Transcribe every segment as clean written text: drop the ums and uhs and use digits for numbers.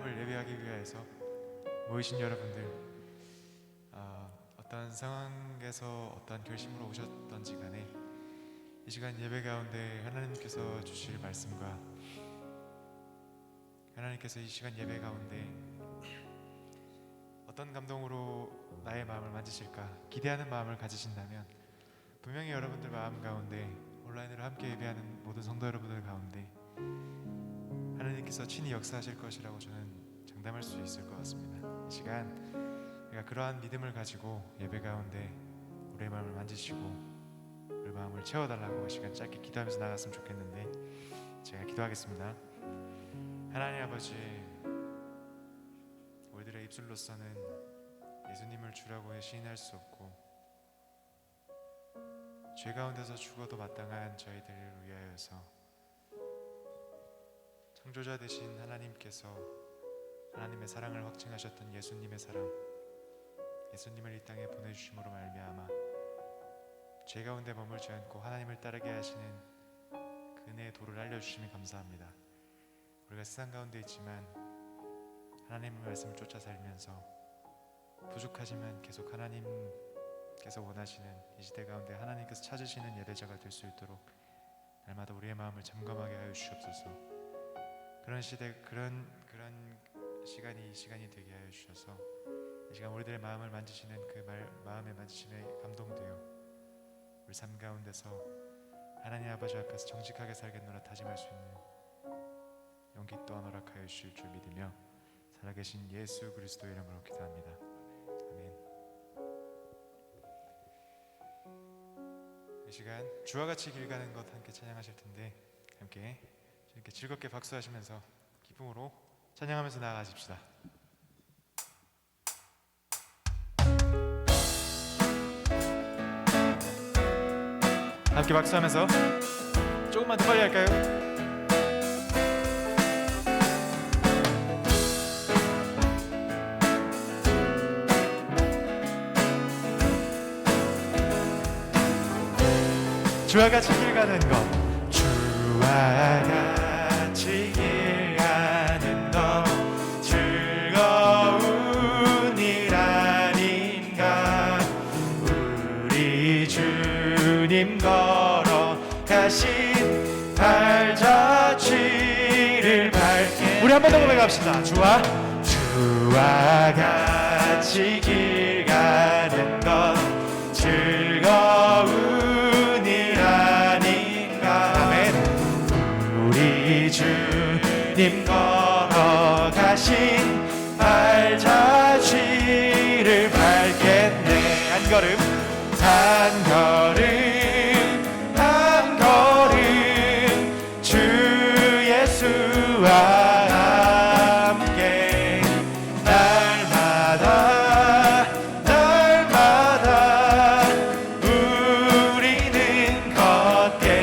하나님을 예배하기 위하여서 모이신 여러분들, 어떤 상황에서 어떤 결심으로 오셨던지 간에 이 시간 예배 가운데 하나님께서 주실 말씀과 하나님께서 이 시간 예배 가운데 어떤 감동으로 나의 마음을 만지실까 기대하는 마음을 가지신다면 분명히 여러분들 마음 가운데 온라인으로 함께 예배하는 모든 성도 여러분들 가운데 하나님께서 친히 역사하실 것이라고 저는 장담할 수 있을 것 같습니다. 이 시간 우리가 그러한 믿음을 가지고 예배 가운데 우리의 마음을 만지시고 우리 마음을 채워달라고 이 시간 짧게 기도하면서 나갔으면 좋겠는데 제가 기도하겠습니다. 하나님 아버지, 우리들의 입술로서는 예수님을 주라고 시인할 수 없고 죄 가운데서 죽어도 마땅한 저희들을 위하여서 창조자 되신 하나님께서 하나님의 사랑을 확증하셨던 예수님의 사랑, 예수님을 이 땅에 보내주심으로 말미암아 죄 가운데 머물지 않고 하나님을 따르게 하시는 그 은혜의 도를 알려주심이 감사합니다. 우리가 세상 가운데 있지만 하나님의 말씀을 쫓아 살면서 부족하지만 계속 하나님께서 원하시는 이 시대 가운데 하나님께서 찾으시는 예배자가 될 수 있도록 날마다 우리의 마음을 점검하게 하여 주시옵소서. 그런 시대, 그런 시간이 이 시간이 되게 하여 주셔서 이 시간 우리들의 마음을 만지시는 그 마음에 만지시는 감동되어 우리 삶 가운데서 하나님 아버지 앞에서 정직하게 살겠노라 다짐할 수 있는 용기 또한 허락하여 주실 줄 믿으며 살아계신 예수 그리스도 이름으로 기도합니다. 아멘. 이 시간 주와 같이 길 가는 것 함께 찬양하실 텐데 함께 이렇게 즐겁게 박수하시면서 기쁨으로 찬양하면서 나아가십시다. 함께 박수하면서 조금만 더 빨리 할까요? 주와 같이 길 가는 것, 주와 같이 길 가는 것 즐거운 일 아닌가. 우리 주님 걸어가신 발자취를 밝게. 우리 한 번 더 고백합시다. 주와 같이 길 가는 것 즐거운 주님 걸어가신 발자취를 밟겠네. 한 걸음 한 걸음 한 걸음 주 예수와 함께 날마다 날마다 우리는 걷겠네.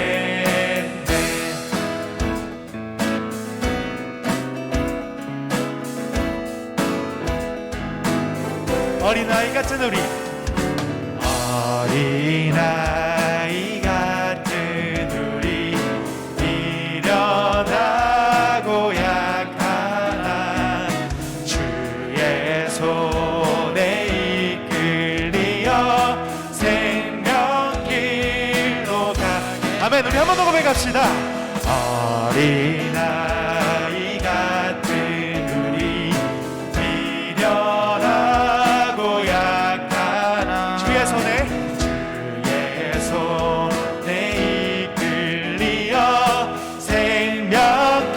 어린아이 같은 우리, 어린아이 같은 우리 미련하고 약하나 주의 손에 이끌리어 생명길로 가게. 아멘. 우리 한 번 더 고백합시다. 어린아이 같은 우리 미련하고 약하나 주의 손에 이끌리어 생명길로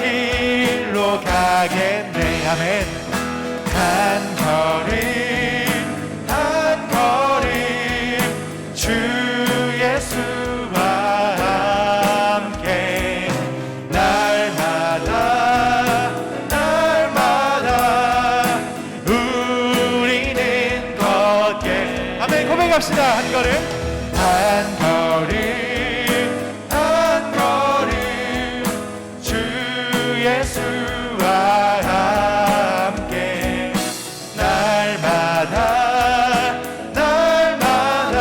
가겠네. 아멘. 한 걸음 한 걸음 주 예수와 함께 날마다 날마다 우리는 걷게. 아멘. 고백합시다. 한 걸음 한 걸음 한 걸음 주 예수와 함께 날마다 날마다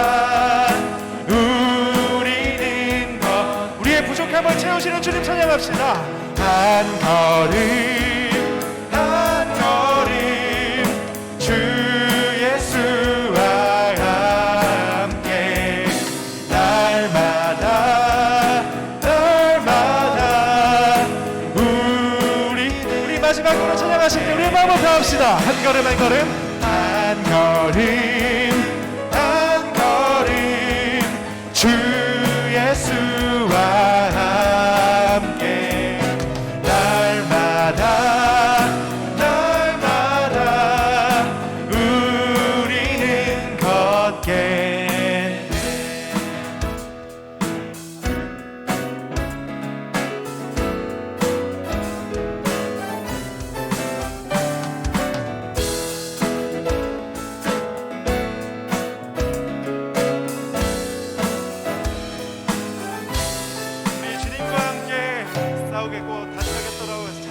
우리는 우리의 부족함을 채우시는 주님 찬양합시다. 한 걸음 한 마지막으로 찬양하실 때 우리의 마음을 다합시다. 한 걸음 한 걸음, 한 걸음 한 걸음 주 예수와 함께 날마다 날마다 우리는 걷게.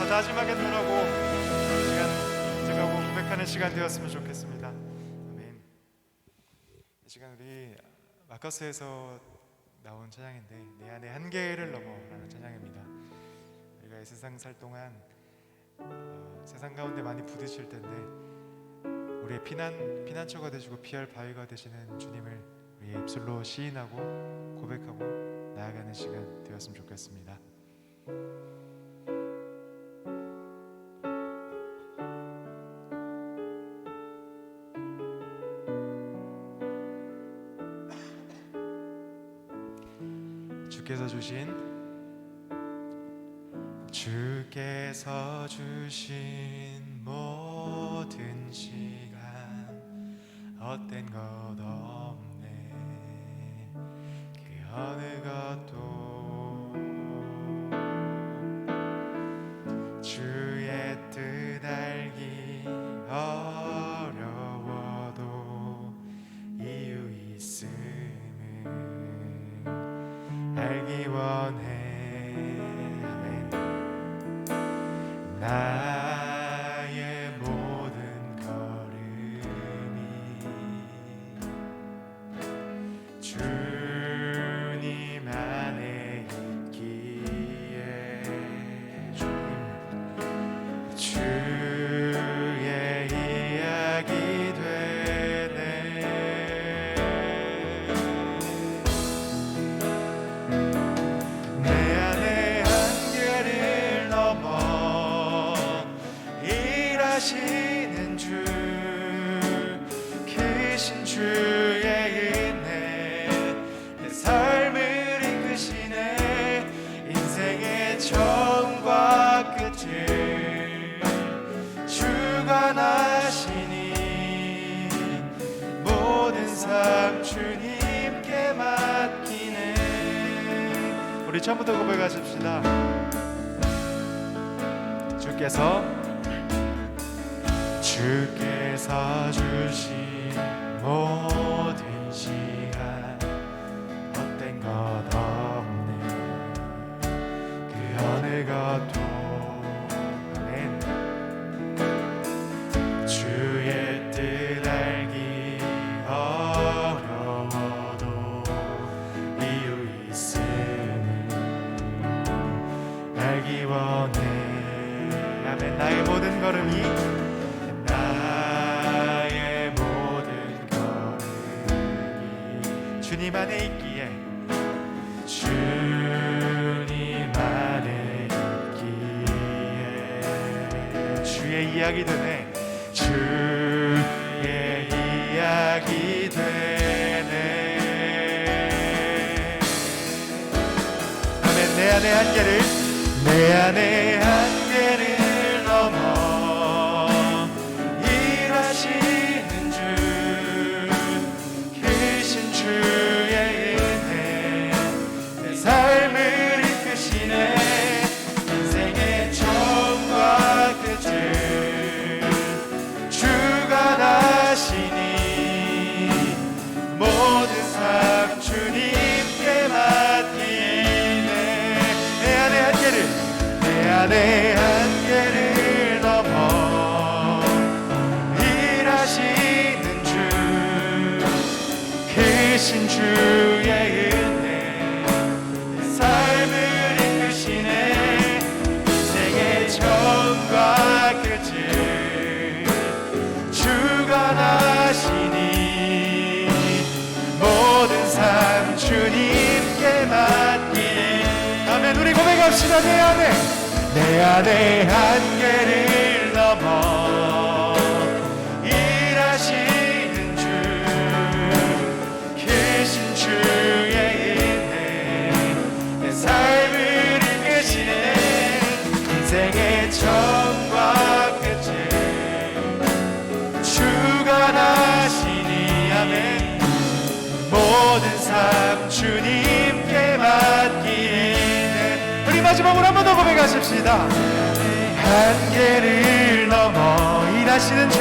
다짐하겠노라고 인정하고 고백하는 시간 되었으면 좋겠습니다. 아멘. 이 시간 우리 마커스에서 나온 찬양인데 내 안에 한계를 넘어라는 찬양입니다. 우리가 이 세상 살 동안 세상 가운데 많이 부딪힐 텐데 우리의 피난처가 되시고 피할 바위가 되시는 주님을 우리의 입술로 시인하고 고백하고 나아가는 시간 되었으면 좋겠습니다. 주께서 주신 모든 시간 헛된 것 없네. 그 어느 것도 주의 뜻 알기 어려워도 이유 있음을 알기 원해. 나의 모든 걸음이 주님 안에 있기에 주의 이야기 되네. 내 안에 한계를 넘어 하시는 주 크신 주의 은혜 내 삶을 이끄시네. 인생의 처음과 끝을 주관하시니 모든 삶 주님께 맡기네. 우리 처음부터 고백하십시다. 주께서 주신 모든 시간 헛된 것 없네. 그 어느 것도 아멘. 주의 뜻 알기 어려워도 이유 있음을 알기 원해. 아멘. 나의 모든 걸음이 주님 안에 있기에 주님 안에 있기에 주의 이야기 되네. 주의 이야기 되네. 아멘. 내 안의 한계를 넘어 일하시는 주 크신 주의 은혜 내 삶을 이끄시네. 인생의 처음과 끝을 주관하시니 모든 삶 주님께 맡기네. 내 안의 한계를 넘어 일하시는 주 크신 주의 은혜 내 삶을 이끄시네. 인생의 처음과 끝을 주관하시니 모든 삶 주님께 맡기네. 아멘. 우리 고백합시다. 내 안에 한계를 주님께 맡기네. 우리 마지막으로 한 번 더 고백하십시다. 한계를 넘어 일하시는 주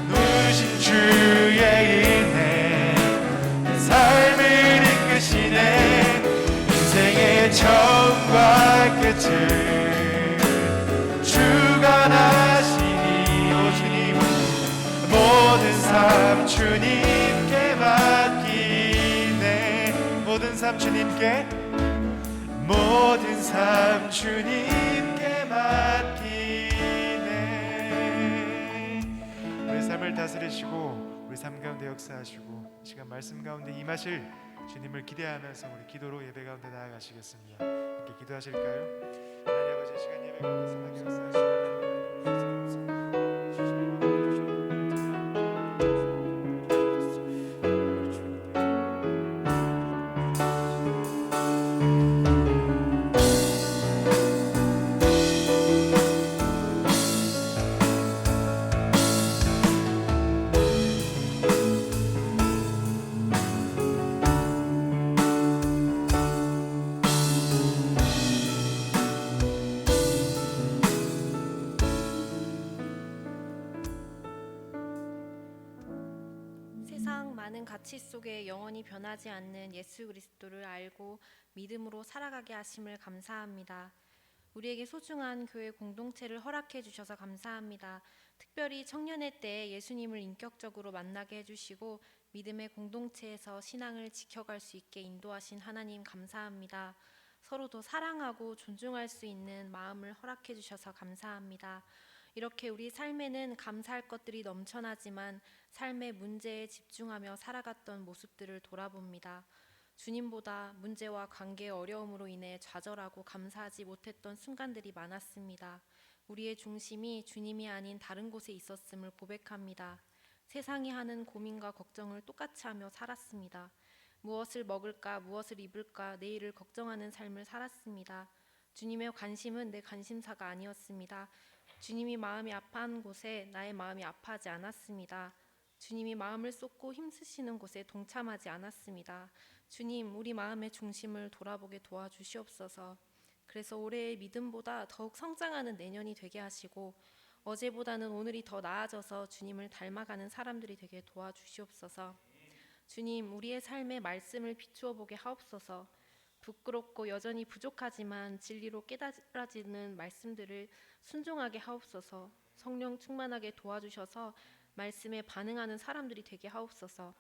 누신 주의 은혜 삶을 이끄시네. 인생의 처음과 끝을 주관하시니 오 주님 모든 삶 주님께 맡기네. 모든 삶 주님께 모든 삶 주님께 맡기네. 우리 삶을 다스리시고 우리 삶 가운데 역사하시고 시간 말씀 가운데 임하실 주님을 기대하면서 우리 기도로 예배 가운데 나아가시겠습니다. 이렇게 기도하실까요? 하나님 아버지 시간 예배 가운데 선하게 역사하시고 많은 가치 속에 영원히 변하지 않는 예수 그리스도를 알고 믿음으로 살아가게 하심을 감사합니다. 우리에게 소중한 교회 공동체를 허락해 주셔서 감사합니다. 특별히 청년의 때에 예수님을 인격적으로 만나게 해주시고 믿음의 공동체에서 신앙을 지켜갈 수 있게 인도하신 하나님 감사합니다. 서로 더 사랑하고 존중할 수 있는 마음을 허락해 주셔서 감사합니다. 이렇게 우리 삶에는 감사할 것들이 넘쳐나지만 삶의 문제에 집중하며 살아갔던 모습들을 돌아봅니다. 주님보다 문제와 관계의 어려움으로 인해 좌절하고 감사하지 못했던 순간들이 많았습니다. 우리의 중심이 주님이 아닌 다른 곳에 있었음을 고백합니다. 세상이 하는 고민과 걱정을 똑같이 하며 살았습니다. 무엇을 먹을까, 무엇을 입을까, 내일을 걱정하는 삶을 살았습니다. 주님의 관심은 내 관심사가 아니었습니다. 주님이 마음이 아파하는 곳에 나의 마음이 아파하지 않았습니다. 주님이 마음을 쏟고 힘쓰시는 곳에 동참하지 않았습니다. 주님, 우리 마음의 중심을 돌아보게 도와주시옵소서. 그래서 올해의 믿음보다 더욱 성장하는 내년이 되게 하시고 어제보다는 오늘이 더 나아져서 주님을 닮아가는 사람들이 되게 도와주시옵소서. 주님, 우리의 삶에 말씀을 비추어 보게 하옵소서. 부끄럽고 여전히 부족하지만 진리로 깨달아지는 말씀들을 순종하게 하옵소서. 성령 충만하게 도와주셔서 말씀에 반응하는 사람들이 되게 하옵소서.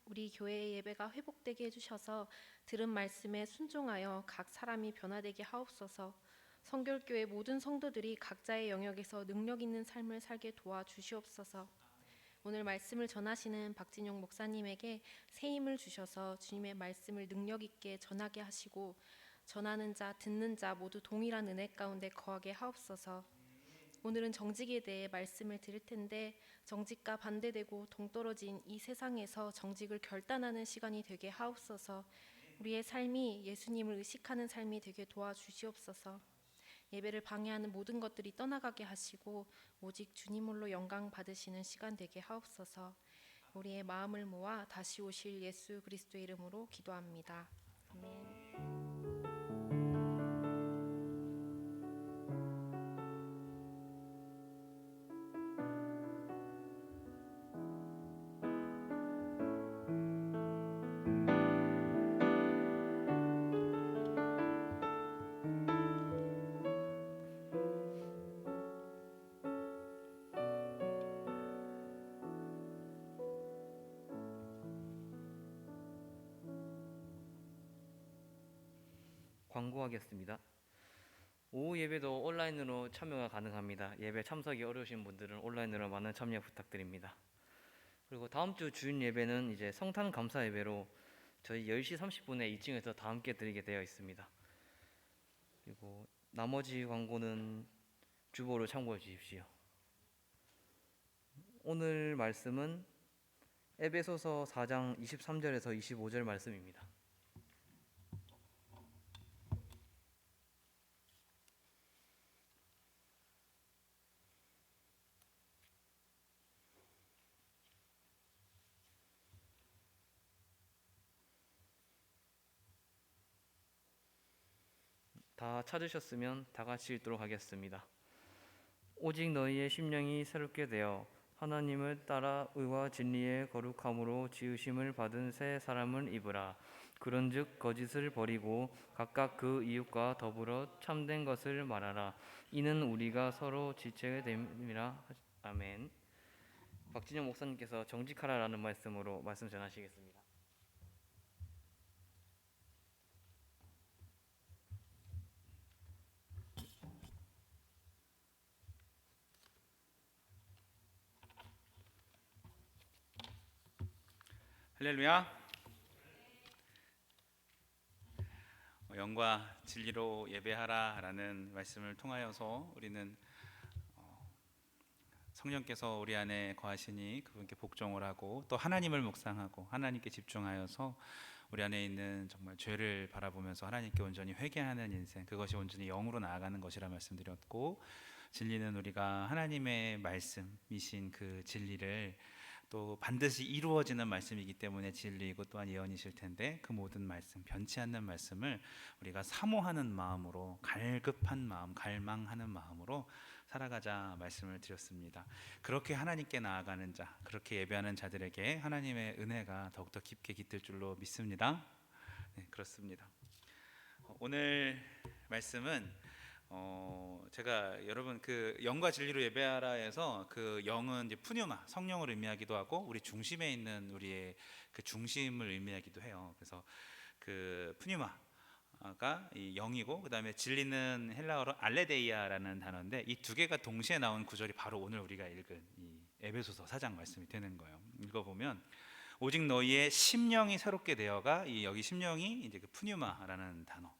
우리 교회의 예배가 회복되게 해주셔서 들은 말씀에 순종하여 각 사람이 변화되게 하옵소서. 성결교회 모든 성도들이 각자의 영역에서 능력 있는 삶을 살게 도와주시옵소서. 오늘 말씀을 전하시는 박진용 목사님에게 새 힘을 주셔서 주님의 말씀을 능력 있게 전하게 하시고 전하는 자, 듣는 자 모두 동일한 은혜 가운데 거하게 하옵소서. 오늘은 정직에 대해 말씀을 드릴 텐데 정직과 반대되고 동떨어진 이 세상에서 정직을 결단하는 시간이 되게 하옵소서. 우리의 삶이 예수님을 의식하는 삶이 되게 도와주시옵소서. 예배를 방해하는 모든 것들이 떠나가게 하시고 오직 주님 홀로 영광 받으시는 시간 되게 하옵소서. 우리의 마음을 모아 다시 오실 예수 그리스도의 이름으로 기도합니다. 아멘. 광고하겠습니다. 오후 예배도 온라인으로 참여가 가능합니다. 예배 참석이 어려우신 분들은 온라인으로 많은 참여 부탁드립니다. 그리고 다음 주 주일 예배는 이제 성탄 감사 예배로 저희 10시 30분에 2층에서 다 함께 드리게 되어 있습니다. 그리고 나머지 광고는 주보를 참고해 주십시오. 오늘 말씀은 에베소서 4장 23절에서 25절 말씀입니다. 다 찾으셨으면 다 같이 읽도록 하겠습니다. 오직 너희의 심령이 새롭게 되어 하나님을 따라 의와 진리의 거룩함으로 지으심을 받은 새 사람을 입으라. 그런즉 거짓을 버리고 각각 그 이웃과 더불어 참된 것을 말하라. 이는 우리가 서로 지체됨이라. 아멘. 박진영 목사님께서 정직하라라는 말씀으로 말씀 전하시겠습니다. 할렐루야. 영과 진리로 예배하라라는 말씀을 통하여서 우리는 성령께서 우리 안에 거하시니 그분께 복종을 하고 또 하나님을 묵상하고 하나님께 집중하여서 우리 안에 있는 정말 죄를 바라보면서 하나님께 온전히 회개하는 인생, 그것이 온전히 영으로 나아가는 것이라 말씀드렸고, 진리는 우리가 하나님의 말씀이신 그 진리를 또 반드시 이루어지는 말씀이기 때문에 진리이고 또한 예언이실 텐데, 그 모든 말씀, 변치 않는 말씀을 우리가 사모하는 마음으로, 갈급한 마음, 갈망하는 마음으로 살아가자 말씀을 드렸습니다. 그렇게 하나님께 나아가는 자, 그렇게 예배하는 자들에게 하나님의 은혜가 더욱더 깊게 깃들 줄로 믿습니다. 네, 그렇습니다. 오늘 말씀은 제가 여러분 그 영과 진리로 예배하라에서 그 영은 이제 푸뉴마, 성령을 의미하기도 하고 우리 중심에 있는 우리의 그 중심을 의미하기도 해요. 그래서 그 푸뉴마가 이 영이고, 그 다음에 진리는 헬라어로 알레데이아라는 단어인데, 이 두 개가 동시에 나온 구절이 바로 오늘 우리가 읽은 이 에베소서 4장 말씀이 되는 거예요. 읽어보면 오직 너희의 심령이 새롭게 되어가, 이 여기 심령이 이제 그 푸뉴마라는 단어,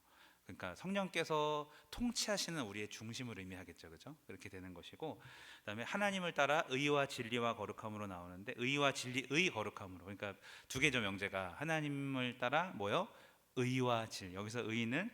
그러니까 성령께서 통치하시는 우리의 중심을 의미하겠죠, 그죠? 그렇게 되는 것이고, 그다음에 하나님을 따라 의와 진리와 거룩함으로 나오는데, 의와 진리, 의 거룩함으로, 그러니까 두 개죠, 명제가. 하나님을 따라 뭐요? 의와 진리. 여기서 의는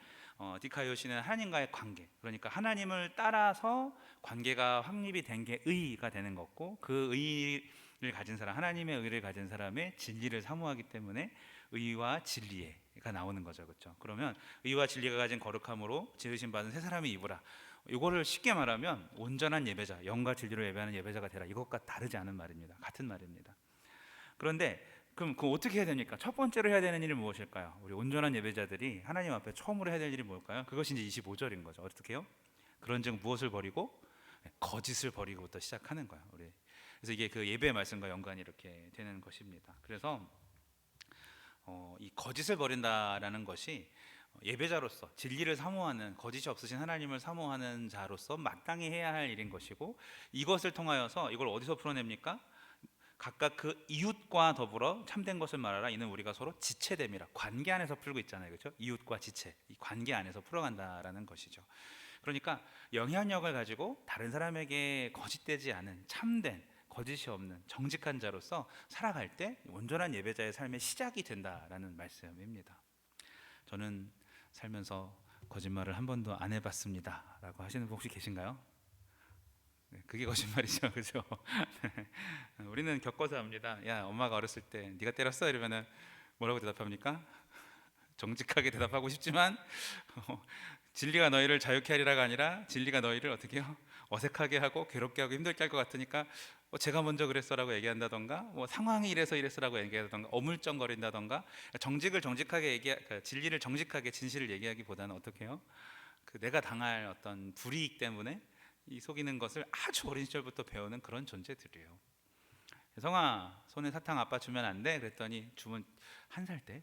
디카이오시는 하나님과의 관계, 그러니까 하나님을 따라서 관계가 확립이 된 게 의가 되는 거고, 그 의를 가진 사람, 하나님의 의를 가진 사람의 진리를 사모하기 때문에 의와 진리가 나오는 거죠, 그렇죠? 그러면 의와 진리가 가진 거룩함으로 지으심 받은 새 사람이 입으라. 이거를 쉽게 말하면 온전한 예배자, 영과 진리로 예배하는 예배자가 되라. 이것과 다르지 않은 말입니다. 같은 말입니다. 그런데 그럼 그 어떻게 해야 됩니까? 첫 번째로 해야 되는 일이 무엇일까요? 우리 온전한 예배자들이 하나님 앞에 처음으로 해야 될 일이 뭘까요? 그것이 이제 25절인 거죠. 어떻게 해요? 그런즉 무엇을 버리고? 거짓을 버리고부터 시작하는 거예요, 우리. 그래서 이게 그 예배의 말씀과 연관이 이렇게 되는 것입니다. 그래서 이 거짓을 버린다라는 것이 예배자로서 진리를 사모하는, 거짓이 없으신 하나님을 사모하는 자로서 마땅히 해야 할 일인 것이고, 이것을 통하여서 이걸 어디서 풀어냅니까? 각각 그 이웃과 더불어 참된 것을 말하라. 이는 우리가 서로 지체됨이라. 관계 안에서 풀고 있잖아요, 그렇죠? 이웃과 지체, 이 관계 안에서 풀어간다라는 것이죠. 그러니까 영향력을 가지고 다른 사람에게 거짓되지 않은, 참된, 거짓이 없는 정직한 자로서 살아갈 때 온전한 예배자의 삶의 시작이 된다라는 말씀입니다. 저는 살면서 거짓말을 한 번도 안 해봤습니다 라고 하시는 분 혹시 계신가요? 네, 그게 거짓말이죠, 그죠? 우리는 겪어서 합니다. 야, 엄마가 어렸을 때 네가 때렸어? 이러면은 뭐라고 대답합니까? 정직하게 대답하고 싶지만 진리가 너희를 자유케 하리라가 아니라 진리가 너희를 어떻게 해요? 어색하게 하고 괴롭게 하고 힘들게 할 것 같으니까 제가 먼저 그랬어라고 얘기한다던가, 뭐 상황이 이래서 이랬어라고 얘기한다던가, 어물쩡거린다던가, 진리를 정직하게, 진실을 얘기하기보다는 어떻게 해요? 그 내가 당할 어떤 불이익 때문에 이 속이는 것을 아주 어린 시절부터 배우는 그런 존재들이에요. 성아, 손에 사탕 아빠 주면 안 돼? 그랬더니 주면 1살 때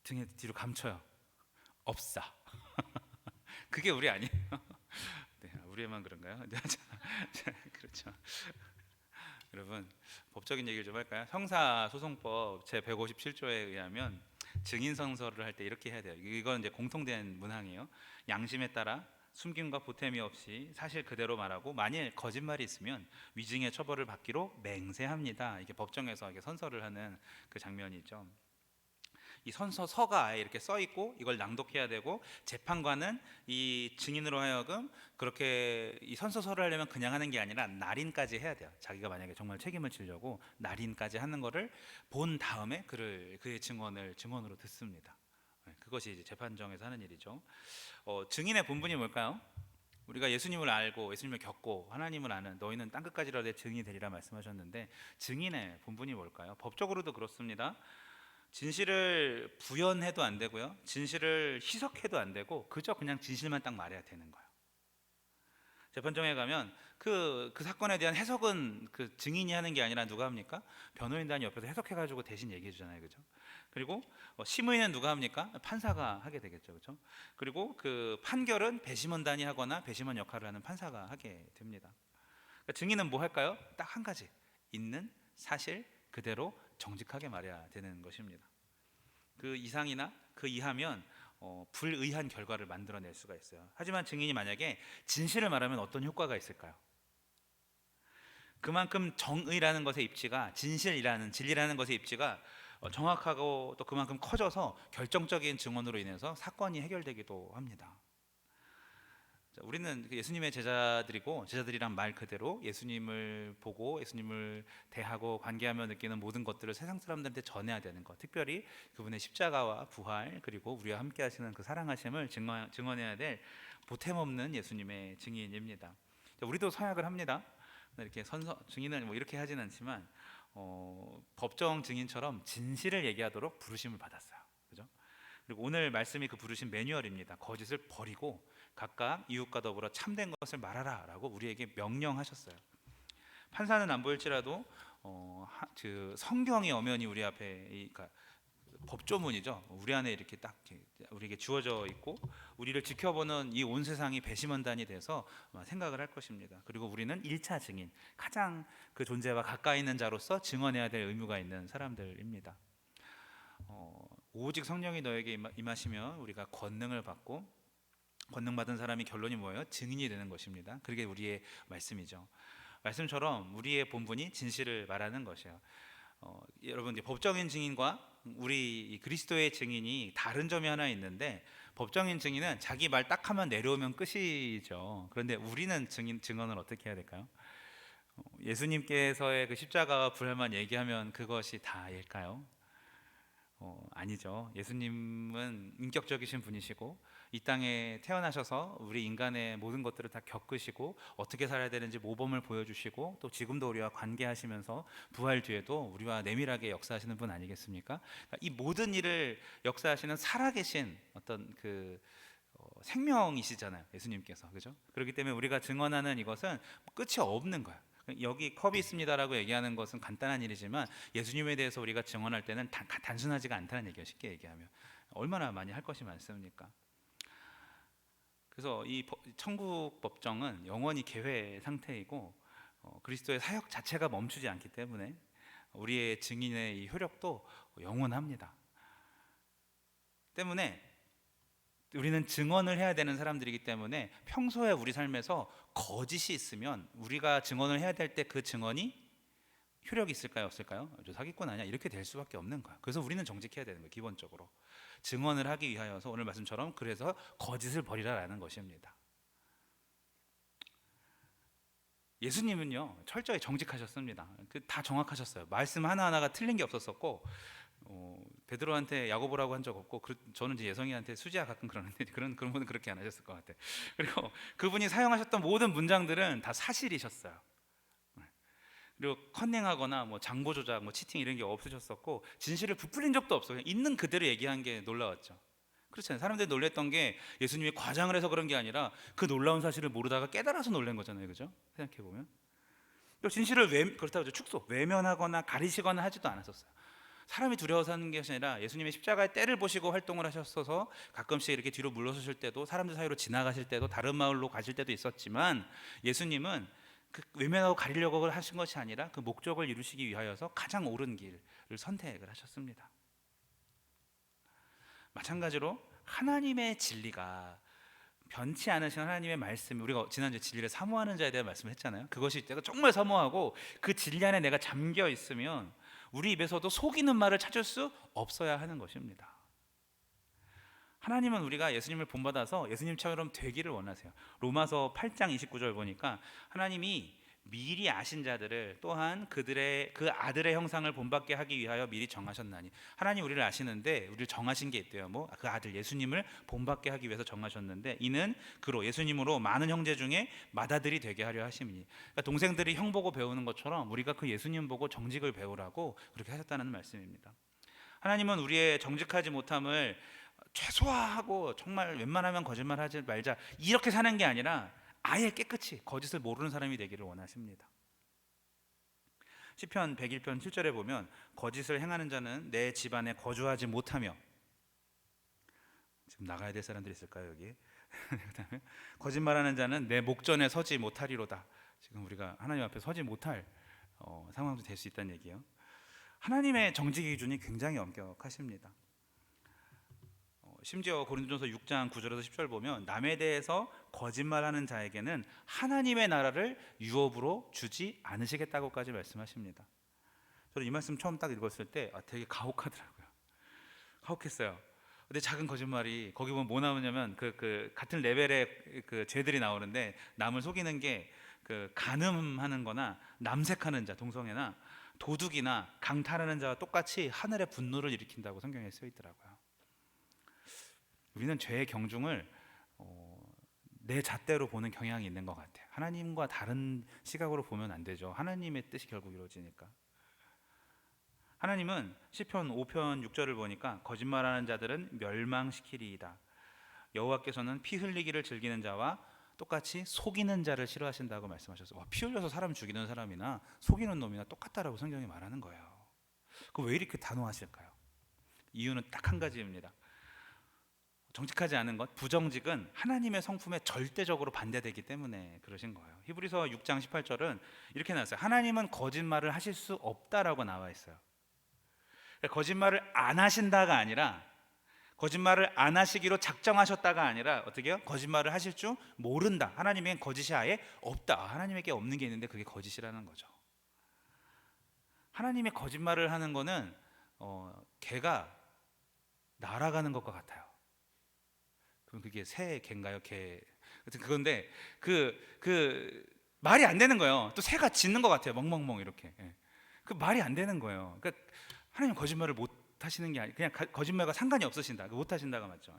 등에 뒤로 감춰요. 없사. 그게 우리 아니에요? 네, 우리만 그런가요? 그렇죠. 여러분, 법적인 얘기를 좀 할까요? 형사소송법 제 157조에 의하면 증인 선서를 할 때 이렇게 해야 돼요. 이건 이제 공통된 문항이에요. 양심에 따라 숨김과 보탬이 없이 사실 그대로 말하고, 만일 거짓말이 있으면 위증의 처벌을 받기로 맹세합니다. 이게 법정에서 이렇게 선서를 하는 그 장면이죠. 이 선서서가 아예 이렇게 써 있고 이걸 낭독해야 되고, 재판관은 이 증인으로 하여금 그렇게 이 선서서를 하려면 그냥 하는 게 아니라 날인까지 해야 돼요. 자기가 만약에 정말 책임을 지려고 날인까지 하는 거를 본 다음에 그의 증언으로 듣습니다. 그것이 이제 재판정에서 하는 일이죠. 증인의 본분이 뭘까요? 우리가 예수님을 알고 예수님을 겪고 하나님을 아는 너희는 땅끝까지라도 내 증인이 되리라 말씀하셨는데, 증인의 본분이 뭘까요? 법적으로도 그렇습니다. 진실을 부연해도 안 되고요, 진실을 희석해도 안 되고, 그저 그냥 진실만 딱 말해야 되는 거예요. 재판정에 가면 그 사건에 대한 해석은 그 증인이 하는 게 아니라 누가 합니까? 변호인단이 옆에서 해석해가지고 대신 얘기해 주잖아요, 그죠? 그리고 심의는 누가 합니까? 판사가 하게 되겠죠, 그죠? 그리고 그 판결은 배심원단이 하거나 배심원 역할을 하는 판사가 하게 됩니다. 그러니까 증인은 뭐 할까요? 딱 한 가지, 있는 사실 그대로 정직하게 말해야 되는 것입니다. 그 이상이나 그 이하면 불의한 결과를 만들어낼 수가 있어요. 하지만 증인이 만약에 진실을 말하면 어떤 효과가 있을까요? 그만큼 정의라는 것의 입지가, 진리라는 것의 입지가 정확하고 또 그만큼 커져서 결정적인 증언으로 인해서 사건이 해결되기도 합니다. 우리는 예수님의 제자들이고, 제자들이란 말 그대로 예수님을 보고 예수님을 대하고 관계하며 느끼는 모든 것들을 세상 사람들한테 전해야 되는 것, 특별히 그분의 십자가와 부활, 그리고 우리와 함께 하시는 그 사랑하심을 증언해야 될 보탬 없는 예수님의 증인입니다. 우리도 서약을 합니다. 이렇게 증인을 뭐 이렇게 하진 않지만 법정 증인처럼 진실을 얘기하도록 부르심을 받았어요, 그죠? 그리고 오늘 말씀이 그 부르신 매뉴얼입니다. 거짓을 버리고 각각 이웃과 더불어 참된 것을 말하라 라고 우리에게 명령하셨어요. 판사는 안 보일지라도 그 성경이 엄연히 우리 앞에, 그러니까 법조문이죠, 우리 안에 이렇게 딱 우리에게 주어져 있고, 우리를 지켜보는 이 온 세상이 배심원단이 돼서 생각을 할 것입니다. 그리고 우리는 1차 증인, 가장 그 존재와 가까이 있는 자로서 증언해야 될 의무가 있는 사람들입니다. 오직 성령이 너에게 임하시면 우리가 권능을 받고, 권능받은 사람이 결론이 뭐예요? 증인이 되는 것입니다. 그게 우리의 말씀이죠. 말씀처럼 우리의 본분이 진실을 말하는 것이에요. 여러분, 이제 법정인 증인과 우리 그리스도의 증인이 다른 점이 하나 있는데, 법정인 증인은 자기 말 딱 하면 내려오면 끝이죠. 그런데 우리는 증언을 어떻게 해야 될까요? 예수님께서의 그 십자가와 부활만 얘기하면 그것이 다일까요? 아니죠. 예수님은 인격적이신 분이시고 이 땅에 태어나셔서 우리 인간의 모든 것들을 다 겪으시고 어떻게 살아야 되는지 모범을 보여주시고, 또 지금도 우리와 관계하시면서 부활 뒤에도 우리와 내밀하게 역사하시는 분 아니겠습니까? 그러니까 이 모든 일을 역사하시는 살아계신 어떤 그 생명이시잖아요, 예수님께서, 그죠? 그렇기 때문에 우리가 증언하는 이것은 끝이 없는 거예요. 여기 컵이 있습니다라고 얘기하는 것은 간단한 일이지만, 예수님에 대해서 우리가 증언할 때는 단순하지가 않다는 얘기예요. 쉽게 얘기하면 얼마나 많이 할 것이 많습니까? 그래서 이 천국 법정은 영원히 계회 상태이고, 그리스도의 사역 자체가 멈추지 않기 때문에 우리의 증인의 이 효력도 영원합니다. 때문에 우리는 증언을 해야 되는 사람들이기 때문에 평소에 우리 삶에서 거짓이 있으면 우리가 증언을 해야 될 때 그 증언이 효력이 있을까요, 없을까요? 저 사기꾼 아니야, 이렇게 될 수밖에 없는 거야. 그래서 우리는 정직해야 되는 거예요. 기본적으로 증언을 하기 위하여서, 오늘 말씀처럼 그래서 거짓을 버리라라는 것입니다. 예수님은요 철저히 정직하셨습니다. 다 정확하셨어요. 말씀 하나하나가 틀린 게 없었었고, 베드로한테 야고보라고 한 적 없고, 저는 이제 예성이한테 수지야 가끔 그러는데 그런 분은 그렇게 안 하셨을 것 같아요. 그리고 그분이 사용하셨던 모든 문장들은 다 사실이셨어요. 그리고 컨닝하거나 뭐 장보 조작, 뭐 치팅 이런 게 없으셨었고, 진실을 부풀린 적도 없어요. 있는 그대로 얘기한 게 놀라웠죠. 그렇잖아요. 사람들이 놀랬던 게 예수님이 과장을 해서 그런 게 아니라 그 놀라운 사실을 모르다가 깨달아서 놀란 거잖아요, 그죠? 생각해 보면 진실을 그렇다고 축소, 외면하거나 가리시거나 하지도 않았었어요. 사람이 두려워서 하는 것이 아니라 예수님의 십자가의 때를 보시고 활동을 하셨어서 가끔씩 이렇게 뒤로 물러서실 때도, 사람들 사이로 지나가실 때도, 다른 마을로 가실 때도 있었지만, 예수님은 그 외면하고 가리려고 하신 것이 아니라 그 목적을 이루시기 위하여서 가장 옳은 길을 선택을 하셨습니다. 마찬가지로 하나님의 진리가 변치 않으신 하나님의 말씀, 우리가 지난주에 진리를 사모하는 자에 대한 말씀을 했잖아요. 그것이 내가 정말 사모하고 그 진리 안에 내가 잠겨 있으면 우리 입에서도 속이는 말을 찾을 수 없어야 하는 것입니다. 하나님은 우리가 예수님을 본받아서 예수님처럼 되기를 원하세요. 로마서 8장 29절 보니까 하나님이 미리 아신 자들을 또한 그들의 그 아들의 형상을 본받게 하기 위하여 미리 정하셨나니. 하나님 우리를 아시는데 우리를 정하신 게 있대요. 뭐 그 아들 예수님을 본받게 하기 위해서 정하셨는데 이는 그로 예수님으로 많은 형제 중에 맏아들이 되게 하려 하심이니. 그러니까 동생들이 형 보고 배우는 것처럼 우리가 그 예수님 보고 정직을 배우라고 그렇게 하셨다는 말씀입니다. 하나님은 우리의 정직하지 못함을 최소화하고 정말 웬만하면 거짓말하지 말자 이렇게 사는 게 아니라 아예 깨끗이 거짓을 모르는 사람이 되기를 원하십니다. 시편 101편 7절에 보면 거짓을 행하는 자는 내 집안에 거주하지 못하며, 지금 나가야 될 사람들이 있을까요 여기? 그다음에 거짓말하는 자는 내 목전에 서지 못하리로다. 지금 우리가 하나님 앞에 서지 못할 상황도 될 수 있다는 얘기예요. 하나님의 정직 기준이 굉장히 엄격하십니다. 심지어 고린도전서 6장 9절에서 10절 보면 남에 대해서 거짓말하는 자에게는 하나님의 나라를 유업으로 주지 않으시겠다고까지 말씀하십니다. 저는 이 말씀 처음 딱 읽었을 때 되게 가혹하더라고요. 가혹했어요. 근데 작은 거짓말이 거기 보면 뭐 나오냐면 그 같은 레벨의 그 죄들이 나오는데 남을 속이는 게 그 간음하는 거나 남색하는 자 동성애나 도둑이나 강탈하는 자와 똑같이 하늘의 분노를 일으킨다고 성경에 쓰여 있더라고요. 우리는 죄의 경중을 내 잣대로 보는 경향이 있는 것 같아요. 하나님과 다른 시각으로 보면 안 되죠. 하나님의 뜻이 결국 이루어지니까. 하나님은 시편 5편 6절을 보니까 거짓말하는 자들은 멸망시키리이다. 여호와께서는 피 흘리기를 즐기는 자와 똑같이 속이는 자를 싫어하신다고 말씀하셨어요. 피 흘려서 사람 죽이는 사람이나 속이는 놈이나 똑같다라고 성경이 말하는 거예요. 그 왜 이렇게 단호하실까요? 이유는 딱 한 가지입니다. 정직하지 않은 것, 부정직은 하나님의 성품에 절대적으로 반대되기 때문에 그러신 거예요. 히브리서 6장 18절은 이렇게 나왔어요. 하나님은 거짓말을 하실 수 없다라고 나와 있어요. 거짓말을 안 하신다가 아니라, 거짓말을 안 하시기로 작정하셨다가 아니라 어떻게 해요? 거짓말을 하실 줄 모른다. 하나님에겐 거짓이 아예 없다. 하나님에게 없는 게 있는데 그게 거짓이라는 거죠. 하나님의 거짓말을 하는 거는 개가 날아가는 것과 같아요. 그럼 그게 새 개인가요? 개. 그건데 그 말이 안 되는 거예요. 또 새가 짖는 것 같아요. 멍멍멍 이렇게. 그 말이 안 되는 거예요. 그러니까 하나님 거짓말을 못 하시는 게 아니, 그냥 거짓말과 상관이 없으신다. 못 하신다가 맞죠.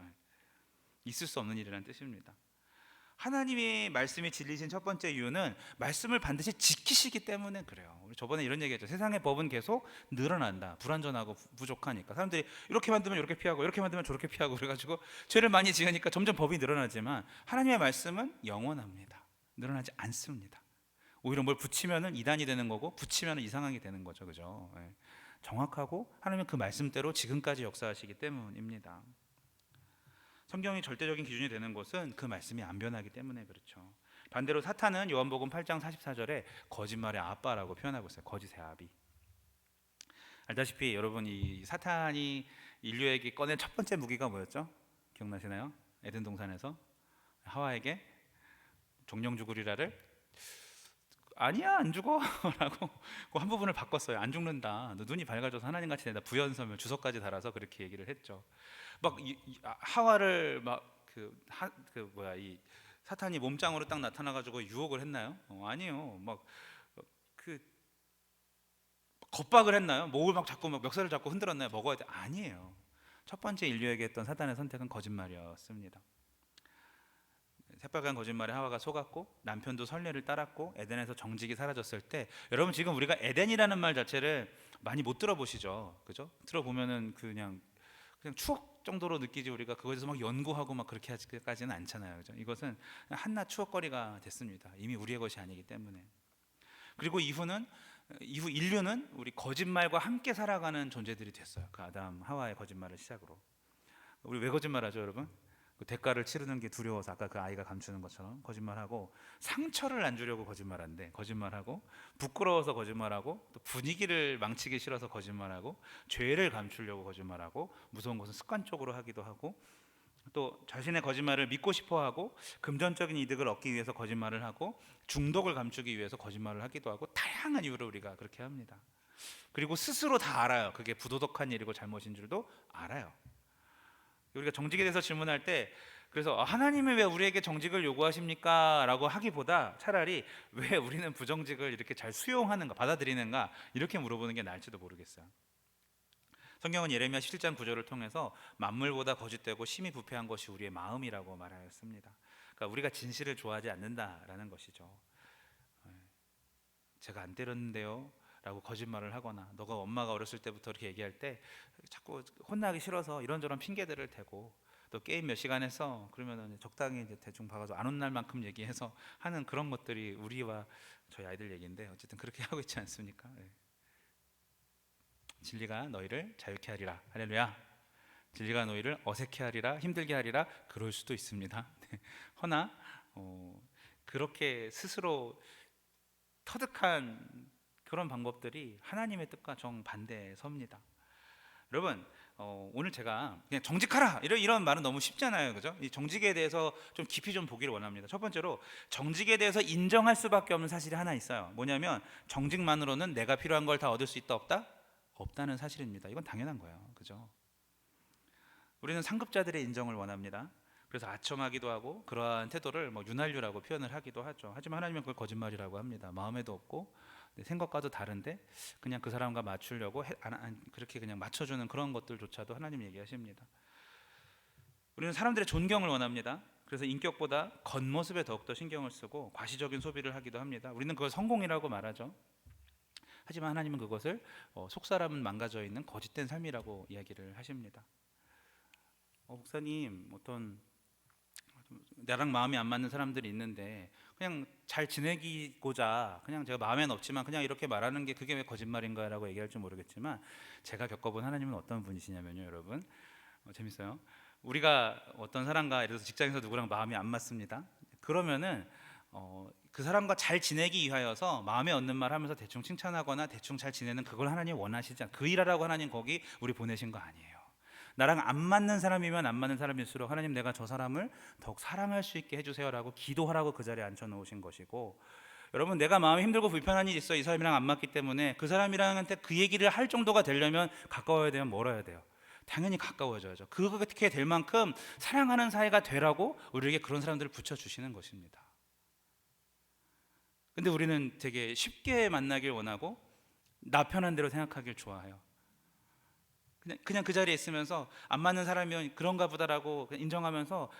있을 수 없는 일이라는 뜻입니다. 하나님의 말씀이 진리신 첫 번째 이유는 말씀을 반드시 지키시기 때문에 그래요. 우리 저번에 이런 얘기했죠. 세상의 법은 계속 늘어난다. 불완전하고 부족하니까 사람들이 이렇게 만들면 이렇게 피하고 이렇게 만들면 저렇게 피하고 그래가지고 죄를 많이 지으니까 점점 법이 늘어나지만 하나님의 말씀은 영원합니다. 늘어나지 않습니다. 오히려 뭘 붙이면은 이단이 되는 거고 붙이면은 이상하게 되는 거죠, 그죠? 정확하고 하나님은 그 말씀대로 지금까지 역사하시기 때문입니다. 성경이 절대적인 기준이 되는 것은 그 말씀이 안 변하기 때문에 그렇죠. 반대로 사탄은 요한복음 8장 44절에 거짓말의 아빠라고 표현하고 있어요. 거짓의 아비. 알다시피 여러분 이 사탄이 인류에게 꺼낸 첫 번째 무기가 뭐였죠? 기억나시나요? 에덴 동산에서 하와에게 종려 죽으리라를 아니야 안 죽어 라고 그 한 부분을 바꿨어요. 안 죽는다. 너 눈이 밝아져서 하나님같이 된다. 부연서면 주석까지 달아서 그렇게 얘기를 했죠. 막 하와를 막 이 사탄이 몸짱으로 딱 나타나가지고 유혹을 했나요? 아니요. 막 그 겁박을 했나요? 목을 막 잡고 막 멱살을 잡고 흔들었나요? 먹어야 돼? 아니에요. 첫 번째 인류에게 했던 사탄의 선택은 거짓말이었습니다. 새빨간 거짓말에 하와가 속았고 남편도 선례를 따랐고 에덴에서 정직이 사라졌을 때 여러분 지금 우리가 에덴이라는 말 자체를 많이 못 들어보시죠, 그죠? 들어보면은 그냥 추억 정도로 느끼지 우리가 그것에서 막 연구하고 막 그렇게 하지까지는 않잖아요, 그죠? 이것은 한낱 추억거리가 됐습니다. 이미 우리의 것이 아니기 때문에. 그리고 이후 인류는 우리 거짓말과 함께 살아가는 존재들이 됐어요. 그 아담 하와의 거짓말을 시작으로. 우리 왜 거짓말하죠, 여러분? 그 대가를 치르는 게 두려워서 아까 그 아이가 감추는 것처럼 거짓말하고, 상처를 안 주려고 거짓말한데 거짓말하고, 부끄러워서 거짓말하고, 또 분위기를 망치기 싫어서 거짓말하고, 죄를 감추려고 거짓말하고, 무서운 것은 습관적으로 하기도 하고, 또 자신의 거짓말을 믿고 싶어하고, 금전적인 이득을 얻기 위해서 거짓말을 하고, 중독을 감추기 위해서 거짓말을 하기도 하고, 다양한 이유로 우리가 그렇게 합니다. 그리고 스스로 다 알아요. 그게 부도덕한 일이고 잘못인 줄도 알아요. 우리가 정직에 대해서 질문할 때 그래서 하나님이 왜 우리에게 정직을 요구하십니까? 라고 하기보다 차라리 왜 우리는 부정직을 이렇게 잘 수용하는가, 받아들이는가, 이렇게 물어보는 게 나을지도 모르겠어요. 성경은 예레미야 17장 9절을 통해서 만물보다 거짓되고 심히 부패한 것이 우리의 마음이라고 말하였습니다. 그러니까 우리가 진실을 좋아하지 않는다라는 것이죠. 제가 안 때렸는데요 라고 거짓말을 하거나, 너가 엄마가 어렸을 때부터 이렇게 얘기할 때 자꾸 혼나기 싫어서 이런저런 핑계들을 대고, 또 게임 몇 시간 했어 그러면 적당히 이제 대충 봐가지고 안 혼날 만큼 얘기해서 하는 그런 것들이 우리와 저희 아이들 얘기인데, 어쨌든 그렇게 하고 있지 않습니까? 네. 진리가 너희를 자유케 하리라. 할렐루야. 진리가 너희를 어색해 하리라, 힘들게 하리라. 그럴 수도 있습니다. 네. 허나 그렇게 스스로 터득한 그런 방법들이 하나님의 뜻과 정반대에 섭니다. 여러분, 오늘 제가 그냥 정직하라 이런 말은 너무 쉽잖아요, 그죠? 이 정직에 대해서 좀 깊이 좀 보기를 원합니다. 첫 번째로 정직에 대해서 인정할 수밖에 없는 사실이 하나 있어요. 뭐냐면 정직만으로는 내가 필요한 걸 다 얻을 수 있다 없다? 없다는 사실입니다. 이건 당연한 거예요, 그죠? 우리는 상급자들의 인정을 원합니다. 그래서 아첨하기도 하고 그러한 태도를 뭐 윤활유라고 표현을 하기도 하죠. 하지만 하나님은 그걸 거짓말이라고 합니다. 마음에도 없고 생각과도 다른데 그냥 그 사람과 맞추려고 그렇게 그냥 맞춰주는 그런 것들조차도 하나님 얘기하십니다. 우리는 사람들의 존경을 원합니다. 그래서 인격보다 겉모습에 더욱더 신경을 쓰고 과시적인 소비를 하기도 합니다. 우리는 그걸 성공이라고 말하죠. 하지만 하나님은 그것을 속사람은 망가져 있는 거짓된 삶이라고 이야기를 하십니다. 목사님, 어떤 나랑 마음이 안 맞는 사람들이 있는데 그냥 잘 지내기고자 그냥 제가 마음에는 없지만 그냥 이렇게 말하는 게 그게 왜 거짓말인가 라고 얘기할지 모르겠지만, 제가 겪어본 하나님은 어떤 분이시냐면요, 여러분, 재밌어요. 우리가 어떤 사람과 예를 들어서 직장에서 누구랑 마음이 안 맞습니다. 그러면은 그 사람과 잘 지내기 위하여서 마음에 없는 말 하면서 대충 칭찬하거나 대충 잘 지내는 그걸 하나님 원하시지 않아요. 그 일하라고 하나님 거기 우리 보내신 거 아니에요. 나랑 안 맞는 사람이면 안 맞는 사람일수록 하나님, 내가 저 사람을 더욱 사랑할 수 있게 해주세요라고 기도하라고 그 자리에 앉혀놓으신 것이고, 여러분, 내가 마음이 힘들고 불편한 일이 있어, 이 사람이랑 안 맞기 때문에 그 사람이랑한테 그 얘기를 할 정도가 되려면 가까워야 되면 멀어야 돼요. 당연히 가까워져야죠. 그렇게 될 만큼 사랑하는 사이가 되라고 우리에게 그런 사람들을 붙여주시는 것입니다. 근데 우리는 되게 쉽게 만나길 원하고 나 편한 대로 생각하길 좋아해요. 그냥 그 자리에 있으면서 안 맞는 사람이면 그런가 보다라고 인정하면서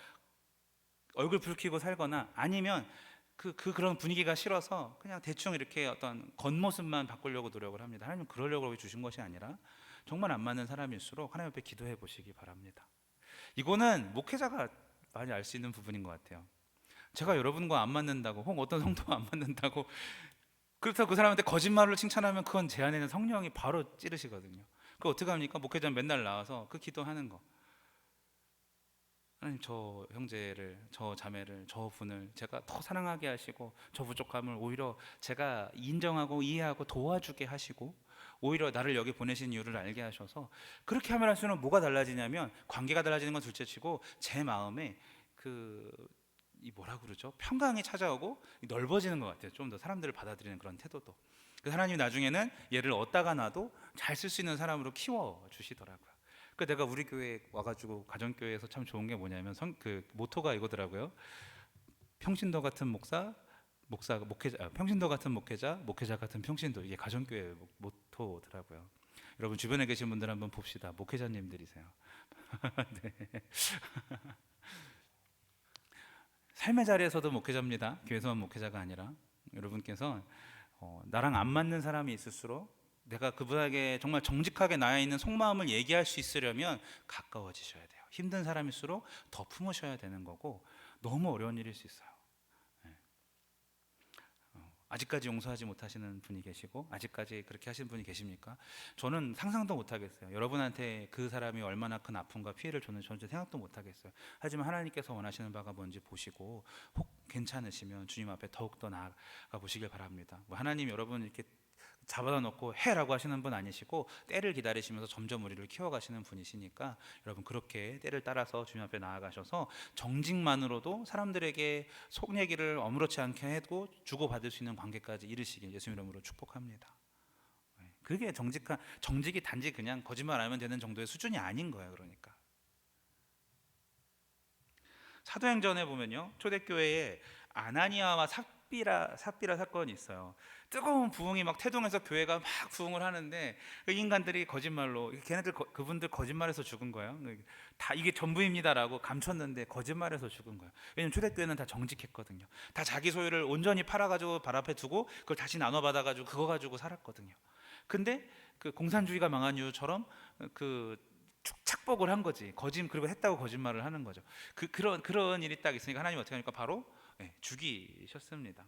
얼굴 붉히고 살거나, 아니면 그런 분위기가 싫어서 그냥 대충 이렇게 어떤 겉모습만 바꾸려고 노력을 합니다. 하나님은 그러려고 주신 것이 아니라 정말 안 맞는 사람일수록 하나님 앞에 기도해 보시기 바랍니다. 이거는 목회자가 많이 알 수 있는 부분인 것 같아요. 제가 여러분과 안 맞는다고, 혹은 어떤 성도와 안 맞는다고 그렇다고 그 사람한테 거짓말로 칭찬하면 그건 제 안에는 성령이 바로 찌르시거든요. 그거 어떻게 합니까? 목회자는 맨날 나와서 그 기도하는 거. 하나님, 저 형제를, 저 자매를, 저 분을 제가 더 사랑하게 하시고, 저 부족함을 오히려 제가 인정하고 이해하고 도와주게 하시고, 오히려 나를 여기 보내신 이유를 알게 하셔서, 그렇게 하면 할수록 뭐가 달라지냐면, 관계가 달라지는 건 둘째치고 제 마음에 뭐라 그러죠? 평강이 찾아오고 넓어지는 것 같아요. 좀 더 사람들을 받아들이는 그런 태도도. 그래서 하나님이 나중에는 얘를 얻다가 놔도 잘 쓸 수 있는 사람으로 키워 주시더라고요. 그 내가 우리 교회 와가지고 가정교회에서 참 좋은 게 뭐냐면 그 모토가 이거더라고요. 평신도 같은 평신도 같은 목회자, 목회자 같은 평신도. 이게 가정교회 모토더라고요. 여러분 주변에 계신 분들 한번 봅시다. 목회자님들이세요. 네. 삶의 자리에서도 목회자입니다. 교회에서만 목회자가 아니라. 여러분께서 나랑 안 맞는 사람이 있을수록 내가 그분에게 정말 정직하게 나에 있는 속마음을 얘기할 수 있으려면 가까워지셔야 돼요. 힘든 사람일수록 더 품으셔야 되는 거고, 너무 어려운 일일 수 있어요. 아직까지 용서하지 못하시는 분이 계시고, 아직까지 그렇게 하시는 분이 계십니까? 저는 상상도 못하겠어요. 여러분한테 그 사람이 얼마나 큰 아픔과 피해를 줬는지 저는 생각도 못하겠어요. 하지만 하나님께서 원하시는 바가 뭔지 보시고, 혹 괜찮으시면 주님 앞에 더욱더 나아가 보시길 바랍니다. 하나님 여러분 이렇게 잡아다 놓고 해라고 하시는 분 아니시고, 때를 기다리시면서 점점 우리를 키워가시는 분이시니까 여러분 그렇게 때를 따라서 주님 앞에 나아가셔서 정직만으로도 사람들에게 속 얘기를 아무렇지 않게 해도 주고받을 수 있는 관계까지 이르시길 예수님 이름으로 축복합니다. 그게 정직이 단지 그냥 거짓말 안 하면 되는 정도의 수준이 아닌 거예요. 그러니까 사도행전에 보면요, 초대교회에 아나니아와 삽비라 사건이 있어요. 뜨거운 부흥이 막 태동해서 교회가 막 부흥을 하는데 그 인간들이 거짓말로 그분들 거짓말해서 죽은 거예요. 다 이게 전부입니다라고 감췄는데 거짓말해서 죽은 거예요. 왜냐면 초대교회는 다 정직했거든요. 다 자기 소유를 온전히 팔아가지고 발 앞에 두고 그걸 다시 나눠 받아가지고 그거 가지고 살았거든요. 근데 그 공산주의가 망한 이유처럼 그 착복을 한 거지. 그리고 했다고 거짓말을 하는 거죠. 그런 일이 딱 있으니까 하나님 어떻게 하니까 바로 죽이셨습니다.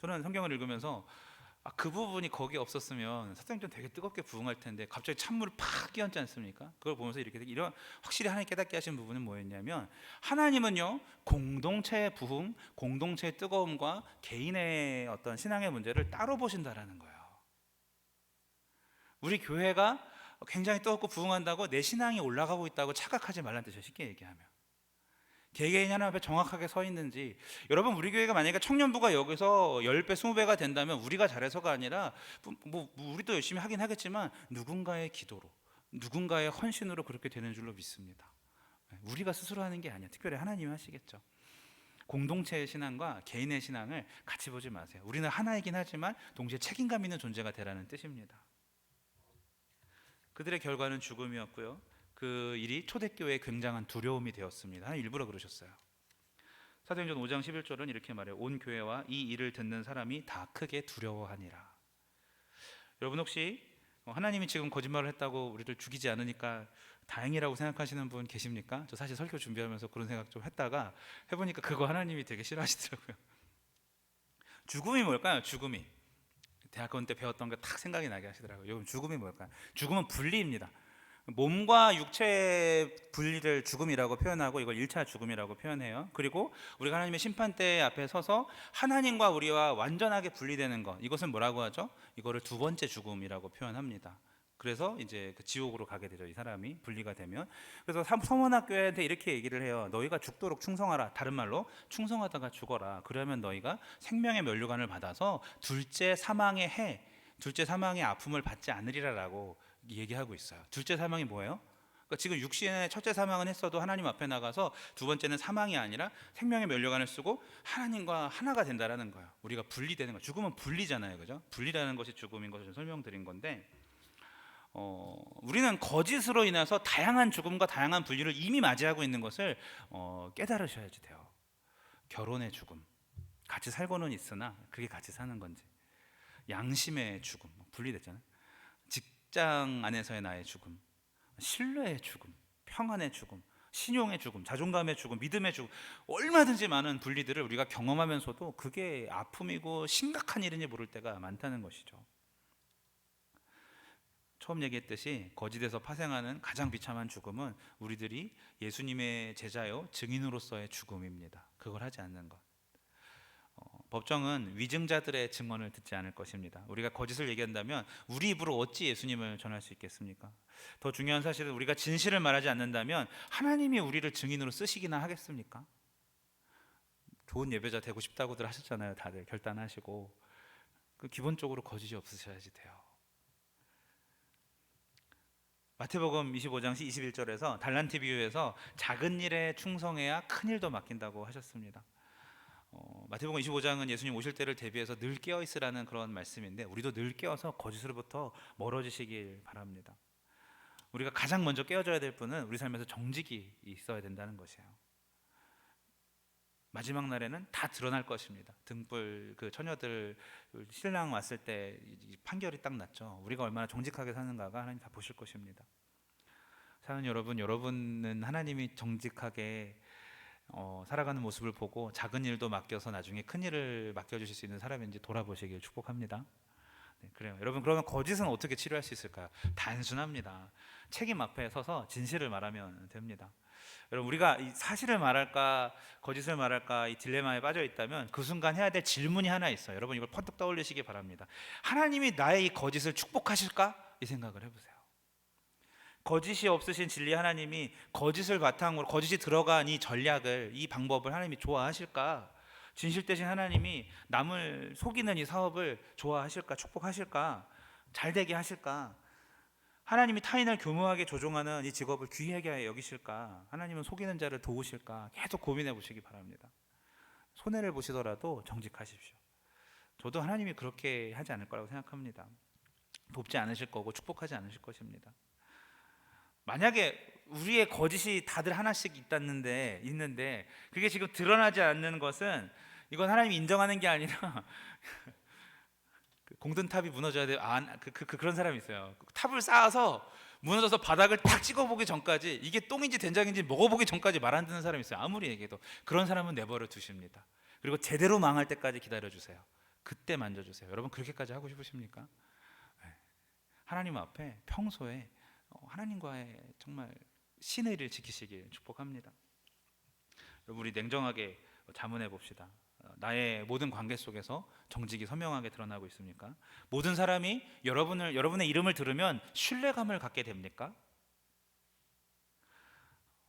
저는 성경을 읽으면서 그 부분이 거기 없었으면 사도행전 되게 뜨겁게 부흥할 텐데 갑자기 찬물을 팍 끼얹지 않습니까? 그걸 보면서 이런 확실히 하나님 깨닫게 하신 부분은 뭐였냐면, 하나님은요 공동체의 부흥, 공동체의 뜨거움과 개인의 어떤 신앙의 문제를 따로 보신다라는 거예요. 우리 교회가 굉장히 뜨겁고 부흥한다고 내 신앙이 올라가고 있다고 착각하지 말라는 뜻이에요. 쉽게 얘기하면 개개인이 하나님 앞에 정확하게 서 있는지. 여러분, 우리 교회가 만약에 청년부가 여기서 10배, 20배가 된다면 우리가 잘해서가 아니라 우리도 열심히 하긴 하겠지만 누군가의 기도로, 누군가의 헌신으로 그렇게 되는 줄로 믿습니다. 우리가 스스로 하는 게 아니야. 특별히 하나님이 하시겠죠. 공동체의 신앙과 개인의 신앙을 같이 보지 마세요. 우리는 하나이긴 하지만 동시에 책임감 있는 존재가 되라는 뜻입니다. 그들의 결과는 죽음이었고요, 그 일이 초대교회의 굉장한 두려움이 되었습니다. 일부러 그러셨어요. 사도행전 5장 11절은 이렇게 말해요. 온 교회와 이 일을 듣는 사람이 다 크게 두려워하니라. 여러분, 혹시 하나님이 지금 거짓말을 했다고 우리를 죽이지 않으니까 다행이라고 생각하시는 분 계십니까? 저 사실 설교 준비하면서 그런 생각 좀 했다가 해보니까 그거 하나님이 되게 싫어하시더라고요. 죽음이 뭘까요? 죽음이 대학원 때 배웠던 거 딱 생각이 나게 하시더라고요. 여러분, 죽음이 뭘까요? 죽음은 분리입니다. 몸과 육체의 분리를 죽음이라고 표현하고 이걸 1차 죽음이라고 표현해요. 그리고 우리가 하나님의 심판대 앞에 서서 하나님과 우리와 완전하게 분리되는 것, 이것은 뭐라고 하죠? 이거를 두 번째 죽음이라고 표현합니다. 그래서 이제 그 지옥으로 가게 되죠, 이 사람이 분리가 되면. 그래서 서문학교회한테 이렇게 얘기를 해요. 너희가 죽도록 충성하라. 다른 말로 충성하다가 죽어라. 그러면 너희가 생명의 면류관을 받아서 둘째 사망의 아픔을 받지 않으리라라고 얘기하고 있어요. 둘째 사망이 뭐예요? 그러니까 지금 육신의 첫째 사망은 했어도 하나님 앞에 나가서 두 번째는 사망이 아니라 생명의 면류관을 쓰고 하나님과 하나가 된다라는 거예요. 우리가 분리되는 거. 죽음은 분리잖아요, 그죠? 분리라는 것이 죽음인 것을 설명드린 건데, 우리는 거짓으로 인해서 다양한 죽음과 다양한 분리를 이미 맞이하고 있는 것을 깨달으셔야지 돼요. 결혼의 죽음, 같이 살고는 있으나 그게 같이 사는 건지. 양심의 죽음, 분리됐잖아요. 직장 안에서의 나의 죽음, 신뢰의 죽음, 평안의 죽음, 신용의 죽음, 자존감의 죽음, 믿음의 죽음, 얼마든지 많은 분리들을 우리가 경험하면서도 그게 아픔이고 심각한 일인지 모를 때가 많다는 것이죠. 처음 얘기했듯이 거짓에서 파생하는 가장 비참한 죽음은 우리들이 예수님의 제자요 증인으로서의 죽음입니다. 그걸 하지 않는 것. 법정은 위증자들의 증언을 듣지 않을 것입니다. 우리가 거짓을 얘기한다면 우리 입으로 어찌 예수님을 전할 수 있겠습니까? 더 중요한 사실은 우리가 진실을 말하지 않는다면 하나님이 우리를 증인으로 쓰시기나 하겠습니까? 좋은 예배자 되고 싶다고들 하셨잖아요. 다들 결단하시고. 기본적으로 거짓이 없으셔야지 돼요. 마태복음 25장 21절에서 달란트 비유에서 작은 일에 충성해야 큰 일도 맡긴다고 하셨습니다. 마태복음 25장은 예수님 오실 때를 대비해서 늘 깨어 있으라는 그런 말씀인데, 우리도 늘 깨어서 거짓으로부터 멀어지시길 바랍니다. 우리가 가장 먼저 깨어져야 될 분은 우리 삶에서 정직이 있어야 된다는 것이에요. 마지막 날에는 다 드러날 것입니다. 등불 그 처녀들 신랑 왔을 때 판결이 딱 났죠. 우리가 얼마나 정직하게 사는가가 하나님 다 보실 것입니다. 사는 여러분은 하나님이 정직하게 살아가는 모습을 보고 작은 일도 맡겨서 나중에 큰 일을 맡겨주실 수 있는 사람인지 돌아보시길 축복합니다. 네, 그래요. 여러분, 그러면 거짓은 어떻게 치료할 수 있을까요? 단순합니다. 책임 앞에 서서 진실을 말하면 됩니다. 여러분, 우리가 이 사실을 말할까 거짓을 말할까 이 딜레마에 빠져 있다면 그 순간 해야 될 질문이 하나 있어요. 여러분, 이걸 퍼뜩 떠올리시기 바랍니다. 하나님이 나의 이 거짓을 축복하실까? 이 생각을 해보세요. 거짓이 없으신 진리 하나님이 거짓을 바탕으로 거짓이 들어간 이 전략을, 이 방법을 하나님이 좋아하실까? 진실 대신 하나님이 남을 속이는 이 사업을 좋아하실까? 축복하실까? 잘 되게 하실까? 하나님이 타인을 교묘하게 조종하는 이 직업을 귀하게 여기실까? 하나님은 속이는 자를 도우실까? 계속 고민해 보시기 바랍니다. 손해를 보시더라도 정직하십시오. 저도 하나님이 그렇게 하지 않을 거라고 생각합니다. 돕지 않으실 거고 축복하지 않으실 것입니다. 만약에 우리의 거짓이 다들 하나씩 있는데 그게 지금 드러나지 않는 것은 이건 하나님이 인정하는 게 아니라 공든 탑이 무너져야 돼요. 그런 사람이 있어요. 탑을 쌓아서 무너져서 바닥을 딱 찍어보기 전까지 이게 똥인지 된장인지 먹어보기 전까지 말 안 듣는 사람이 있어요. 아무리 얘기해도. 그런 사람은 내버려 두십니다. 그리고 제대로 망할 때까지 기다려주세요. 그때 만져주세요. 여러분 그렇게까지 하고 싶으십니까? 네. 하나님 앞에 평소에 하나님과의 정말 신의 일을 지키시길 축복합니다. 여러분 우리 냉정하게 자문해 봅시다. 나의 모든 관계 속에서 정직이 선명하게 드러나고 있습니까? 모든 사람이 여러분의 이름을 들으면 신뢰감을 갖게 됩니까?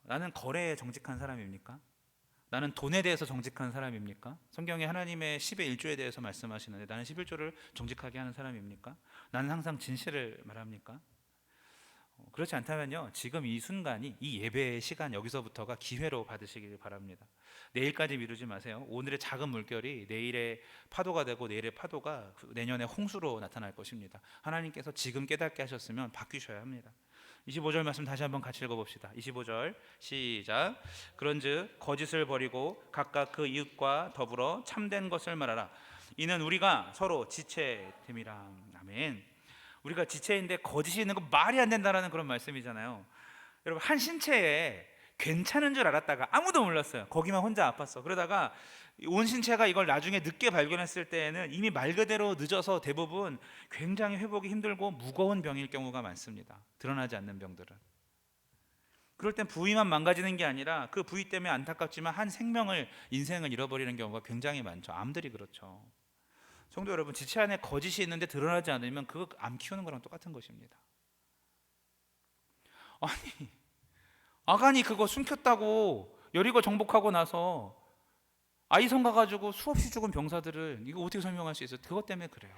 나는 거래에 정직한 사람입니까? 나는 돈에 대해서 정직한 사람입니까? 성경에 하나님의 10의 1조에 대해서 말씀하시는데 나는 11조를 정직하게 하는 사람입니까? 나는 항상 진실을 말합니까? 그렇지 않다면요, 지금 이 순간이, 이 예배의 시간, 여기서부터가 기회로 받으시길 바랍니다. 내일까지 미루지 마세요. 오늘의 작은 물결이 내일의 파도가 되고 내일의 파도가 내년의 홍수로 나타날 것입니다. 하나님께서 지금 깨닫게 하셨으면 바뀌셔야 합니다. 25절 말씀 다시 한번 같이 읽어봅시다. 25절 시작. 그런즉 거짓을 버리고 각각 그 이웃과 더불어 참된 것을 말하라. 이는 우리가 서로 지체됨이라. 아멘. 우리가 지체인데 거짓이 있는 건 말이 안 된다라는 그런 말씀이잖아요. 여러분 한 신체에 괜찮은 줄 알았다가 아무도 몰랐어요. 거기만 혼자 아팠어. 그러다가 온 신체가 이걸 나중에 늦게 발견했을 때에는 이미 말 그대로 늦어서 대부분 굉장히 회복이 힘들고 무거운 병일 경우가 많습니다. 드러나지 않는 병들은. 그럴 땐 부위만 망가지는 게 아니라 그 부위 때문에 안타깝지만 한 인생을 잃어버리는 경우가 굉장히 많죠. 암들이 그렇죠. 성도 여러분, 지체 안에 거짓이 있는데 드러나지 않으면 그거 암 키우는 거랑 똑같은 것입니다. 아니, 아간이 그거 숨겼다고 여리고 정복하고 나서 아이성 가가지고 수없이 죽은 병사들을 이거 어떻게 설명할 수 있어요? 그것 때문에 그래요.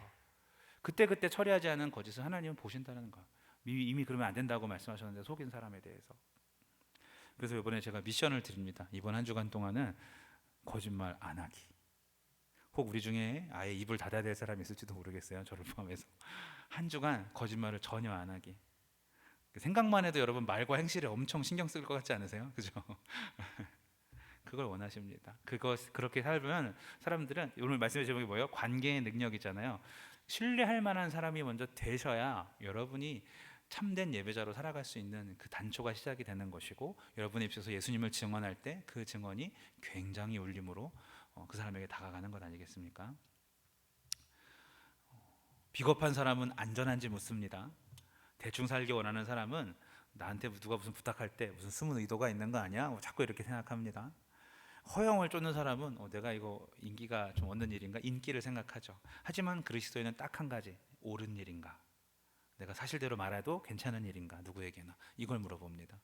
그때 처리하지 않은 거짓을 하나님은 보신다는 거. 이미 그러면 안 된다고 말씀하셨는데 속인 사람에 대해서. 그래서 이번에 제가 미션을 드립니다. 이번 한 주간 동안은 거짓말 안 하기. 혹 우리 중에 아예 입을 닫아야 될 사람이 있을지도 모르겠어요. 저를 포함해서. 한 주간 거짓말을 전혀 안 하기. 생각만 해도 여러분 말과 행실에 엄청 신경 쓸 것 같지 않으세요? 그죠? 그걸 원하십니다. 그렇게 살면 사람들은, 오늘 말씀해 주신 게 뭐예요? 관계의 능력이잖아요. 신뢰할 만한 사람이 먼저 되셔야 여러분이 참된 예배자로 살아갈 수 있는 그 단초가 시작이 되는 것이고, 여러분의 입에서 예수님을 증언할 때 그 증언이 굉장히 울림으로 그 사람에게 다가가는 것 아니겠습니까? 비겁한 사람은 안전한지 묻습니다. 대충 살기 원하는 사람은 나한테 누가 무슨 부탁할 때 무슨 숨은 의도가 있는 거 아니야? 자꾸 이렇게 생각합니다. 허영을 쫓는 사람은 내가 이거 인기가 좀 얻는 일인가? 인기를 생각하죠. 하지만 그리스도인은 딱 한 가지, 옳은 일인가? 내가 사실대로 말해도 괜찮은 일인가? 누구에게나 이걸 물어봅니다.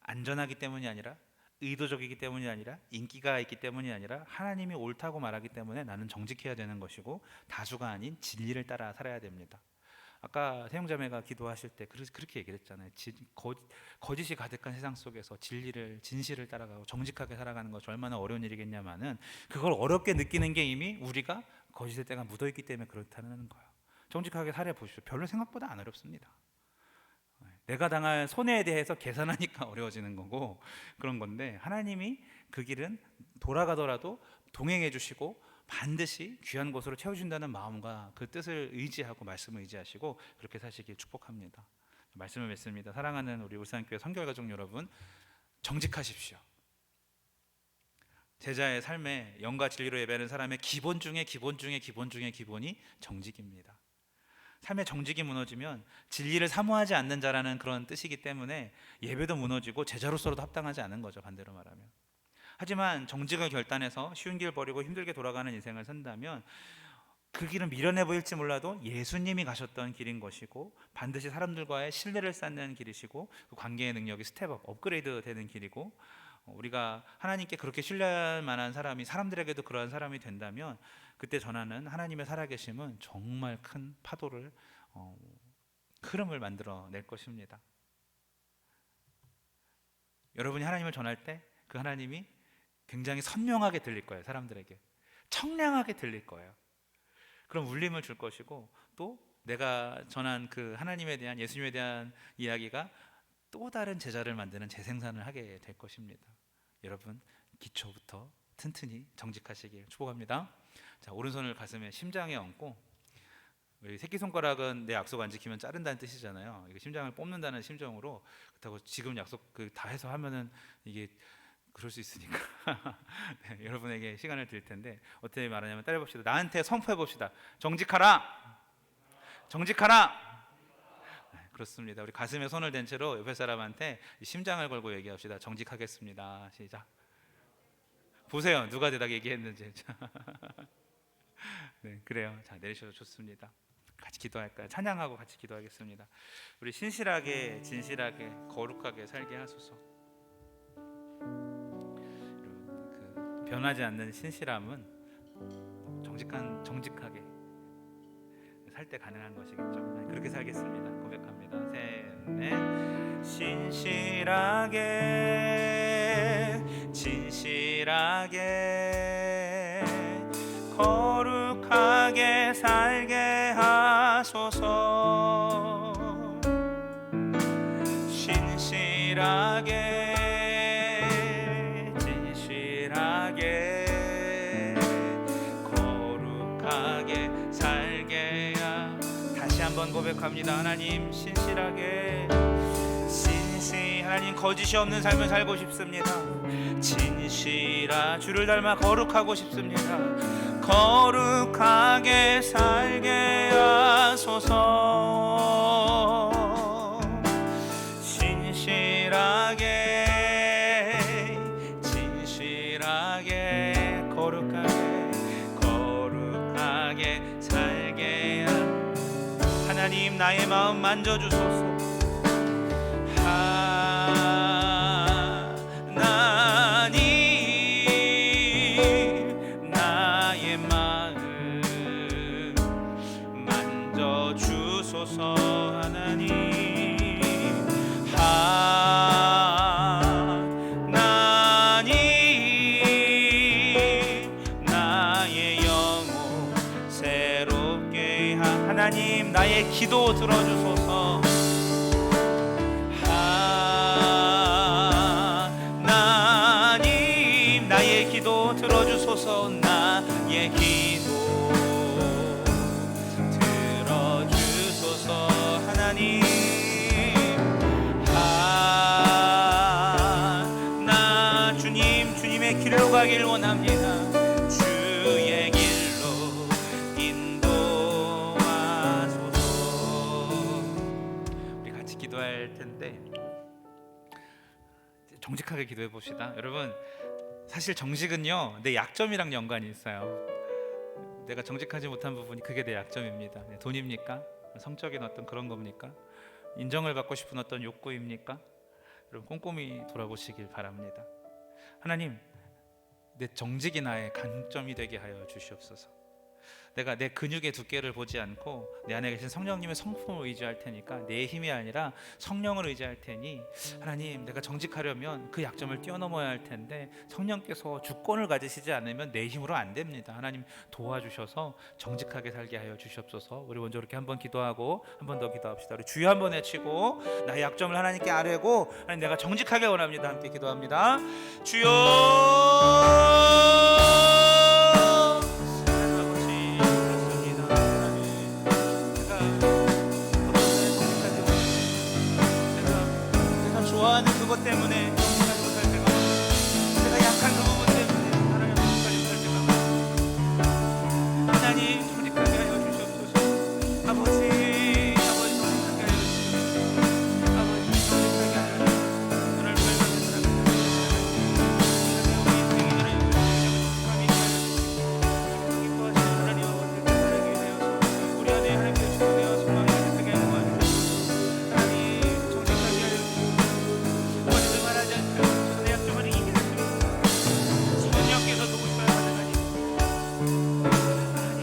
안전하기 때문이 아니라, 의도적이기 때문이 아니라, 인기가 있기 때문이 아니라 하나님이 옳다고 말하기 때문에 나는 정직해야 되는 것이고 다수가 아닌 진리를 따라 살아야 됩니다. 아까 태용자매가 기도하실 때 그렇게 얘기를 했잖아요. 거짓이 가득한 세상 속에서 진실을 따라가고 정직하게 살아가는 것이 얼마나 어려운 일이겠냐마는, 그걸 어렵게 느끼는 게 이미 우리가 거짓의 때가 묻어있기 때문에 그렇다는 거예요. 정직하게 살아보십시오. 별로 생각보다 안 어렵습니다. 내가 당할 손해에 대해서 계산하니까 어려워지는 거고 그런 건데, 하나님이 그 길은 돌아가더라도 동행해 주시고 반드시 귀한 곳으로 채워준다는 마음과 그 뜻을 의지하고 말씀을 의지하시고 그렇게 사시길 축복합니다. 말씀을 맺습니다. 사랑하는 우리 울산교회 선교가족 여러분, 정직하십시오. 제자의 삶에 영과 진리로 예배하는 사람의 기본 중에 기본이 정직입니다. 삶의 정직이 무너지면 진리를 사모하지 않는 자라는 그런 뜻이기 때문에 예배도 무너지고 제자로서도 합당하지 않은 거죠, 반대로 말하면. 하지만 정직을 결단해서 쉬운 길 버리고 힘들게 돌아가는 인생을 산다면 그 길은 미련해 보일지 몰라도 예수님이 가셨던 길인 것이고, 반드시 사람들과의 신뢰를 쌓는 길이시고, 그 관계의 능력이 스텝업, 업그레이드 되는 길이고, 우리가 하나님께 그렇게 신뢰할 만한 사람이 사람들에게도 그러한 사람이 된다면 그때 전하는 하나님의 살아계심은 정말 큰 파도를 흐름을 만들어낼 것입니다. 여러분이 하나님을 전할 때 그 하나님이 굉장히 선명하게 들릴 거예요. 사람들에게 청량하게 들릴 거예요. 그럼 울림을 줄 것이고, 또 내가 전한 그 하나님에 대한, 예수님에 대한 이야기가 또 다른 제자를 만드는 재생산을 하게 될 것입니다. 여러분, 기초부터 튼튼히 정직하시길 축복합니다. 자, 오른손을 가슴에 심장에 얹고, 우리 새끼손가락은 내 약속 안 지키면 자른다는 뜻이잖아요. 이거 심장을 뽑는다는 심정으로, 그렇다고 지금 약속 다 해서 하면은 이게 그럴 수 있으니까 네, 여러분에게 시간을 드릴 텐데 어떻게 말하냐면, 따라해봅시다. 나한테 선포해봅시다. 정직하라. 정직하라. 네, 그렇습니다. 우리 가슴에 손을 댄 채로 옆에 사람한테 심장을 걸고 얘기합시다. 정직하겠습니다. 시작. 보세요, 누가 대답 얘기했는지. 네, 그래요. 자, 내리셔도 좋습니다. 같이 기도할까요? 찬양하고 같이 기도하겠습니다. 우리 신실하게, 진실하게, 거룩하게 살게 하소서. 그 변하지 않는 신실함은 정직하게 살 때 가능한 것이겠죠. 네, 그렇게 살겠습니다. 고백합니다. 셋, 넷. 신실하게, 진실하게, 거룩하게 살게 하소서. 신실하게, 진실하게, 거룩하게 살게 다시 한번 고백합니다. 하나님, 신실하게, 하나님, 거짓이 없는 삶을 살고 싶습니다. 주를 닮아 거룩하고 싶습니다. 거룩하게 살게 하소서. 신실하게, 진실하게, 거룩하게 살게 하나님, 나의 마음 만져주소서. 하나님, 나의 기도 들어주소서. 하나님, 나의 기도 들어주소서. 나의 기도 들어주소서. 하나님, 주님의 길로 가길 원합니다. 주의 길로 우리 같이 기도할 텐데 정직하게 기도해 봅시다. 여러분, 사실 정직은요, 내 약점이랑 연관이 있어요. 내가 정직하지 못한 부분이 그게 내 약점입니다. 돈입니까? 성적인 어떤 그런 겁니까? 인정을 받고 싶은 어떤 욕구입니까? 여러분, 꼼꼼히 돌아보시길 바랍니다. 하나님, 내 정직이 나의 강점이 되게 하여 주시옵소서. 내가 내 근육의 두께를 보지 않고 내 안에 계신 성령님의 성품을 의지할 테니까, 내 힘이 아니라 성령을 의지할 테니, 하나님, 내가 정직하려면 그 약점을 뛰어넘어야 할 텐데 성령께서 주권을 가지시지 않으면 내 힘으로 안 됩니다. 하나님, 도와주셔서 정직하게 살게 하여 주시옵소서. 우리 먼저 이렇게 한번 기도하고 한 번 더 기도합시다. 우리 주여 한번 외치고 나의 약점을 하나님께 아뢰고, 하나님, 내가 정직하게 원합니다. 함께 기도합니다. 주여, 좋아하는 그것 때문에 정직하지 못할 때가 많아요. 내가 약한 그 부분 때문에 하나님 정직하지 못할 때가 많아요. 하나님, 정직하게 하여 주시옵소서. 아버지, 정직하게 하여 주시옵소서. 아버지, 정직하게 하여 주시옵소서. 오늘 불같은 사랑입니다. 우리 인생이 정직함이 있게 하여 주시고, 기뻐하시는 하나님 아버지, 감사하게 되어서 우리 안에 하나님께서 주시되어 소망이 가득하게 하는 것 같아요. 하나님, 정직하게 하여 주시옵소서. 내 약점을 이기게 하시옵소서. 성령께서 도우심을 받으라니. 하나님,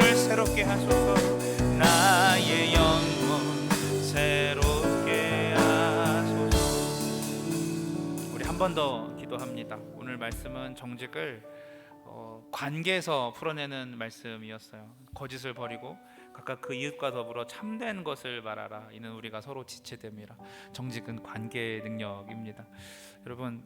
영혼을 새롭게 하소서. 나의 영혼 새롭게 하소서. 우리 한 번 더 기도합니다. 오늘 말씀은 정직을 관계에서 풀어내는 말씀이었어요. 거짓을 버리고 각각 그 이웃과 더불어 참된 것을 말하라. 이는 우리가 서로 지체됨이라. 정직은 관계의 능력입니다. 여러분,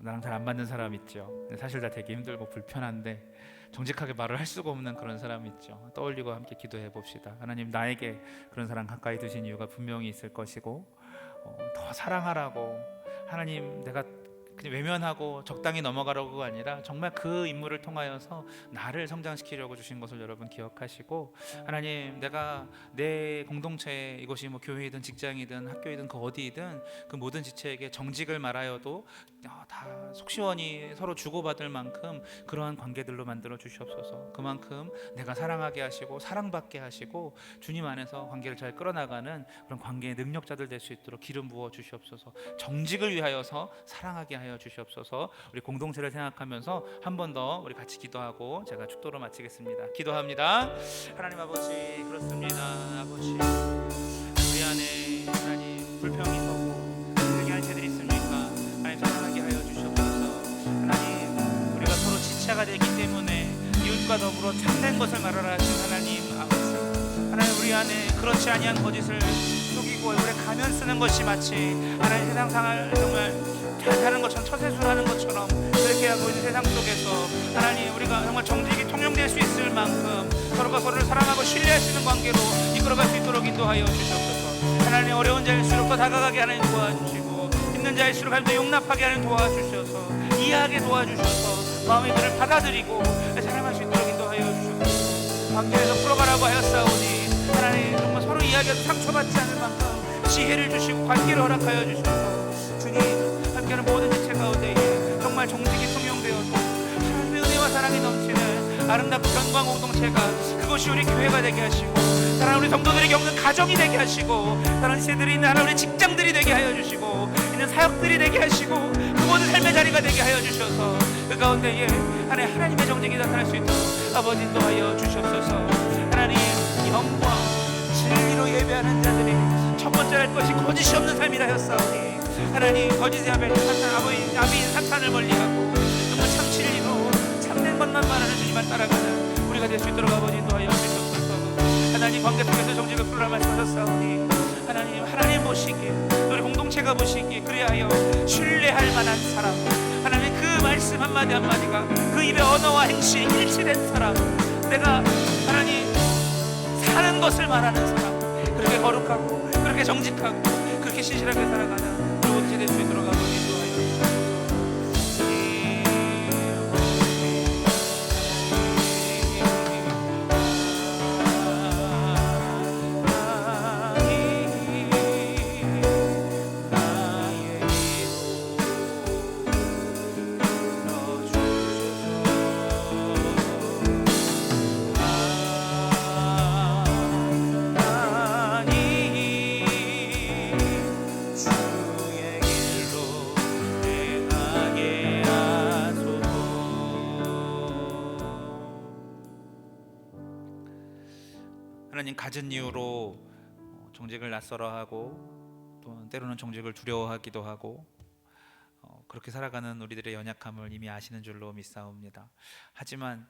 나랑 잘 안 맞는 사람 있죠. 사실 다 되게 힘들고 불편한데 정직하게 말을 할 수가 없는 그런 사람 있죠. 떠올리고 함께 기도해 봅시다. 하나님, 나에게 그런 사람 가까이 두신 이유가 분명히 있을 것이고 더 사랑하라고, 하나님 내가 그냥 외면하고 적당히 넘어가려고가 아니라 정말 그 인물을 통하여서 나를 성장시키려고 주신 것을 여러분 기억하시고, 하나님 내가 내 공동체, 이것이 뭐 교회이든 직장이든 학교이든 그 어디이든 그 모든 지체에게 정직을 말하여도 다 속시원히 서로 주고받을 만큼 그러한 관계들로 만들어 주시옵소서. 그만큼 내가 사랑하게 하시고 사랑받게 하시고 주님 안에서 관계를 잘 끌어나가는 그런 관계의 능력자들 될 수 있도록 기름 부어 주시옵소서. 정직을 위하여서 사랑하게 하여 주시옵소서. 우리 공동체를 생각하면서 한 번 더 우리 같이 기도하고 제가 축도로 마치겠습니다. 기도합니다. 하나님 아버지, 그렇습니다. 아버지, 우리 안에 하나님 불평이 서고 불쾌한 죄들이 있습니까? 하나님 사랑하게 하여 주시옵소서. 하나님, 우리가 서로 지체가 되기 때문에 이웃과 더불어 참된 것을 말하라 하신 하나님 아버지, 하나님 우리 안에 그렇지 아니한 거짓을 속이고 얼굴에 가면 쓰는 것이 마치 하나님 세상 상을 정말 잘 사는 것처럼 처세술하는 것처럼 그렇게 하고 있는 세상 속에서 하나님, 우리가 정말 정직이 통용될 수 있을 만큼 서로가 서로를 사랑하고 신뢰할 수 있는 관계로 이끌어갈 수 있도록 인도하여 주시옵소서. 하나님, 어려운 자일수록 더 다가가게 하나님 도와주시고 힘든 자일수록 하나님 더 용납하게 하나님 도와주셔서 이해하게 도와주셔서 마음의 그를 받아들이고 사랑할 수 있도록 인도하여 주시옵소서. 관계에서 풀어가라고 하였사오니 하나님 정말 서로 이야기해서 상처받지 않을 만큼 지혜를 주시고 관계를 허락하여 주셔서 주님 함께하는 모든 지체 가운데 정말 정직이 통용되어서 하나님의 은혜와 사랑이 넘치는 아름답고 견고한 공동체가, 그것이 우리 교회가 되게 하시고 사랑하는 우리 성도들이 겪는 가정이 되게 하시고 사랑하는 시대들이 있는 하나님 우리 직장들이 되게 하여 주시고 있는 사역들이 되게 하시고 그 모든 삶의 자리가 되게 하여 주셔서 그 가운데에 하나님의 정직이 나타날 수 있도록 아버지 인도하여 주시옵소서. 하나님, 영과 진리로 예배하는 자들이 첫 번째 할 것이 거짓이 없는 삶이라 하였사오니 하나님, 거짓의 아비인 사탄을 멀리하고 정말 참 진리로 참된 것만 말하는 주님만 따라가는 우리가 될 수 있도록 아버지 인도하여 주시옵소서. 하나님, 관계 속에서 정직을 풀어라 말씀하셨사오니 하나님 보시기에 우리 공동체가 보시기에 그리하여 신뢰할 만한 사람, 하나님 그 말씀 한마디 한마디가 그 입의 언어와 행실이 일치된 사람, 내가 하나님 사는 것을 말하는 사람, 그렇게 거룩하고 그렇게 정직하고 그렇게 신실하게 살아가는 우리 될 수 있도록 아버지 인도하여 주시옵소서. 하나님, 갖은 이유로 정직을 낯설어하고 또 때로는 정직을 두려워하기도 하고 그렇게 살아가는 우리들의 연약함을 이미 아시는 줄로 믿사옵니다. 하지만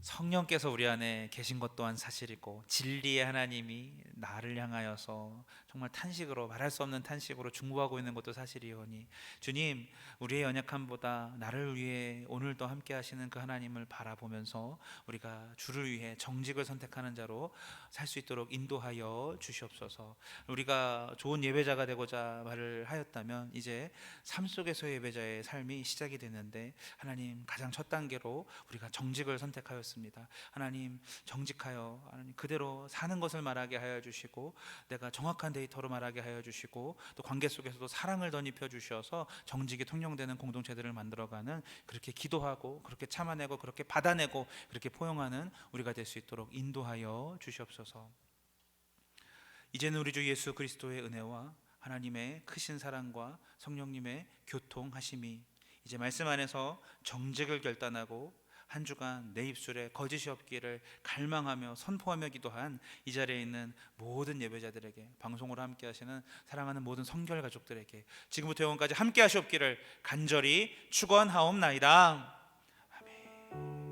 성령께서 우리 안에 계신 것 또한 사실이고 진리의 하나님이 나를 향하여서 정말 탄식으로, 말할 수 없는 탄식으로 중보하고 있는 것도 사실이오니 주님, 우리의 연약함보다 나를 위해 오늘도 함께 하시는 그 하나님을 바라보면서 우리가 주를 위해 정직을 선택하는 자로 살 수 있도록 인도하여 주시옵소서. 우리가 좋은 예배자가 되고자 말을 하였다면 이제 삶 속에서의 예배자의 삶이 시작이 되는데, 하나님 가장 첫 단계로 우리가 정직을 선택하였습니다. 하나님, 정직하여 하나님 그대로 사는 것을 말하게 하여 주시고 내가 정확한 데이터로 말하게 하여 주시고 또 관계 속에서도 사랑을 덧입혀 주셔서 정직이 통용되는 공동체들을 만들어가는, 그렇게 기도하고 그렇게 참아내고 그렇게 받아내고 그렇게 포용하는 우리가 될 수 있도록 인도하여 주시옵소서. 이제는 우리 주 예수 그리스도의 은혜와 하나님의 크신 사랑과 성령님의 교통하심이 이제 말씀 안에서 정직을 결단하고 한 주간 내 입술에 거짓이 없기를 갈망하며 선포하며 기도한 이 자리에 있는 모든 예배자들에게, 방송으로 함께 하시는 사랑하는 모든 성결 가족들에게 지금부터 영원까지 함께 하시옵기를 간절히 축원하옵나이다. 아멘.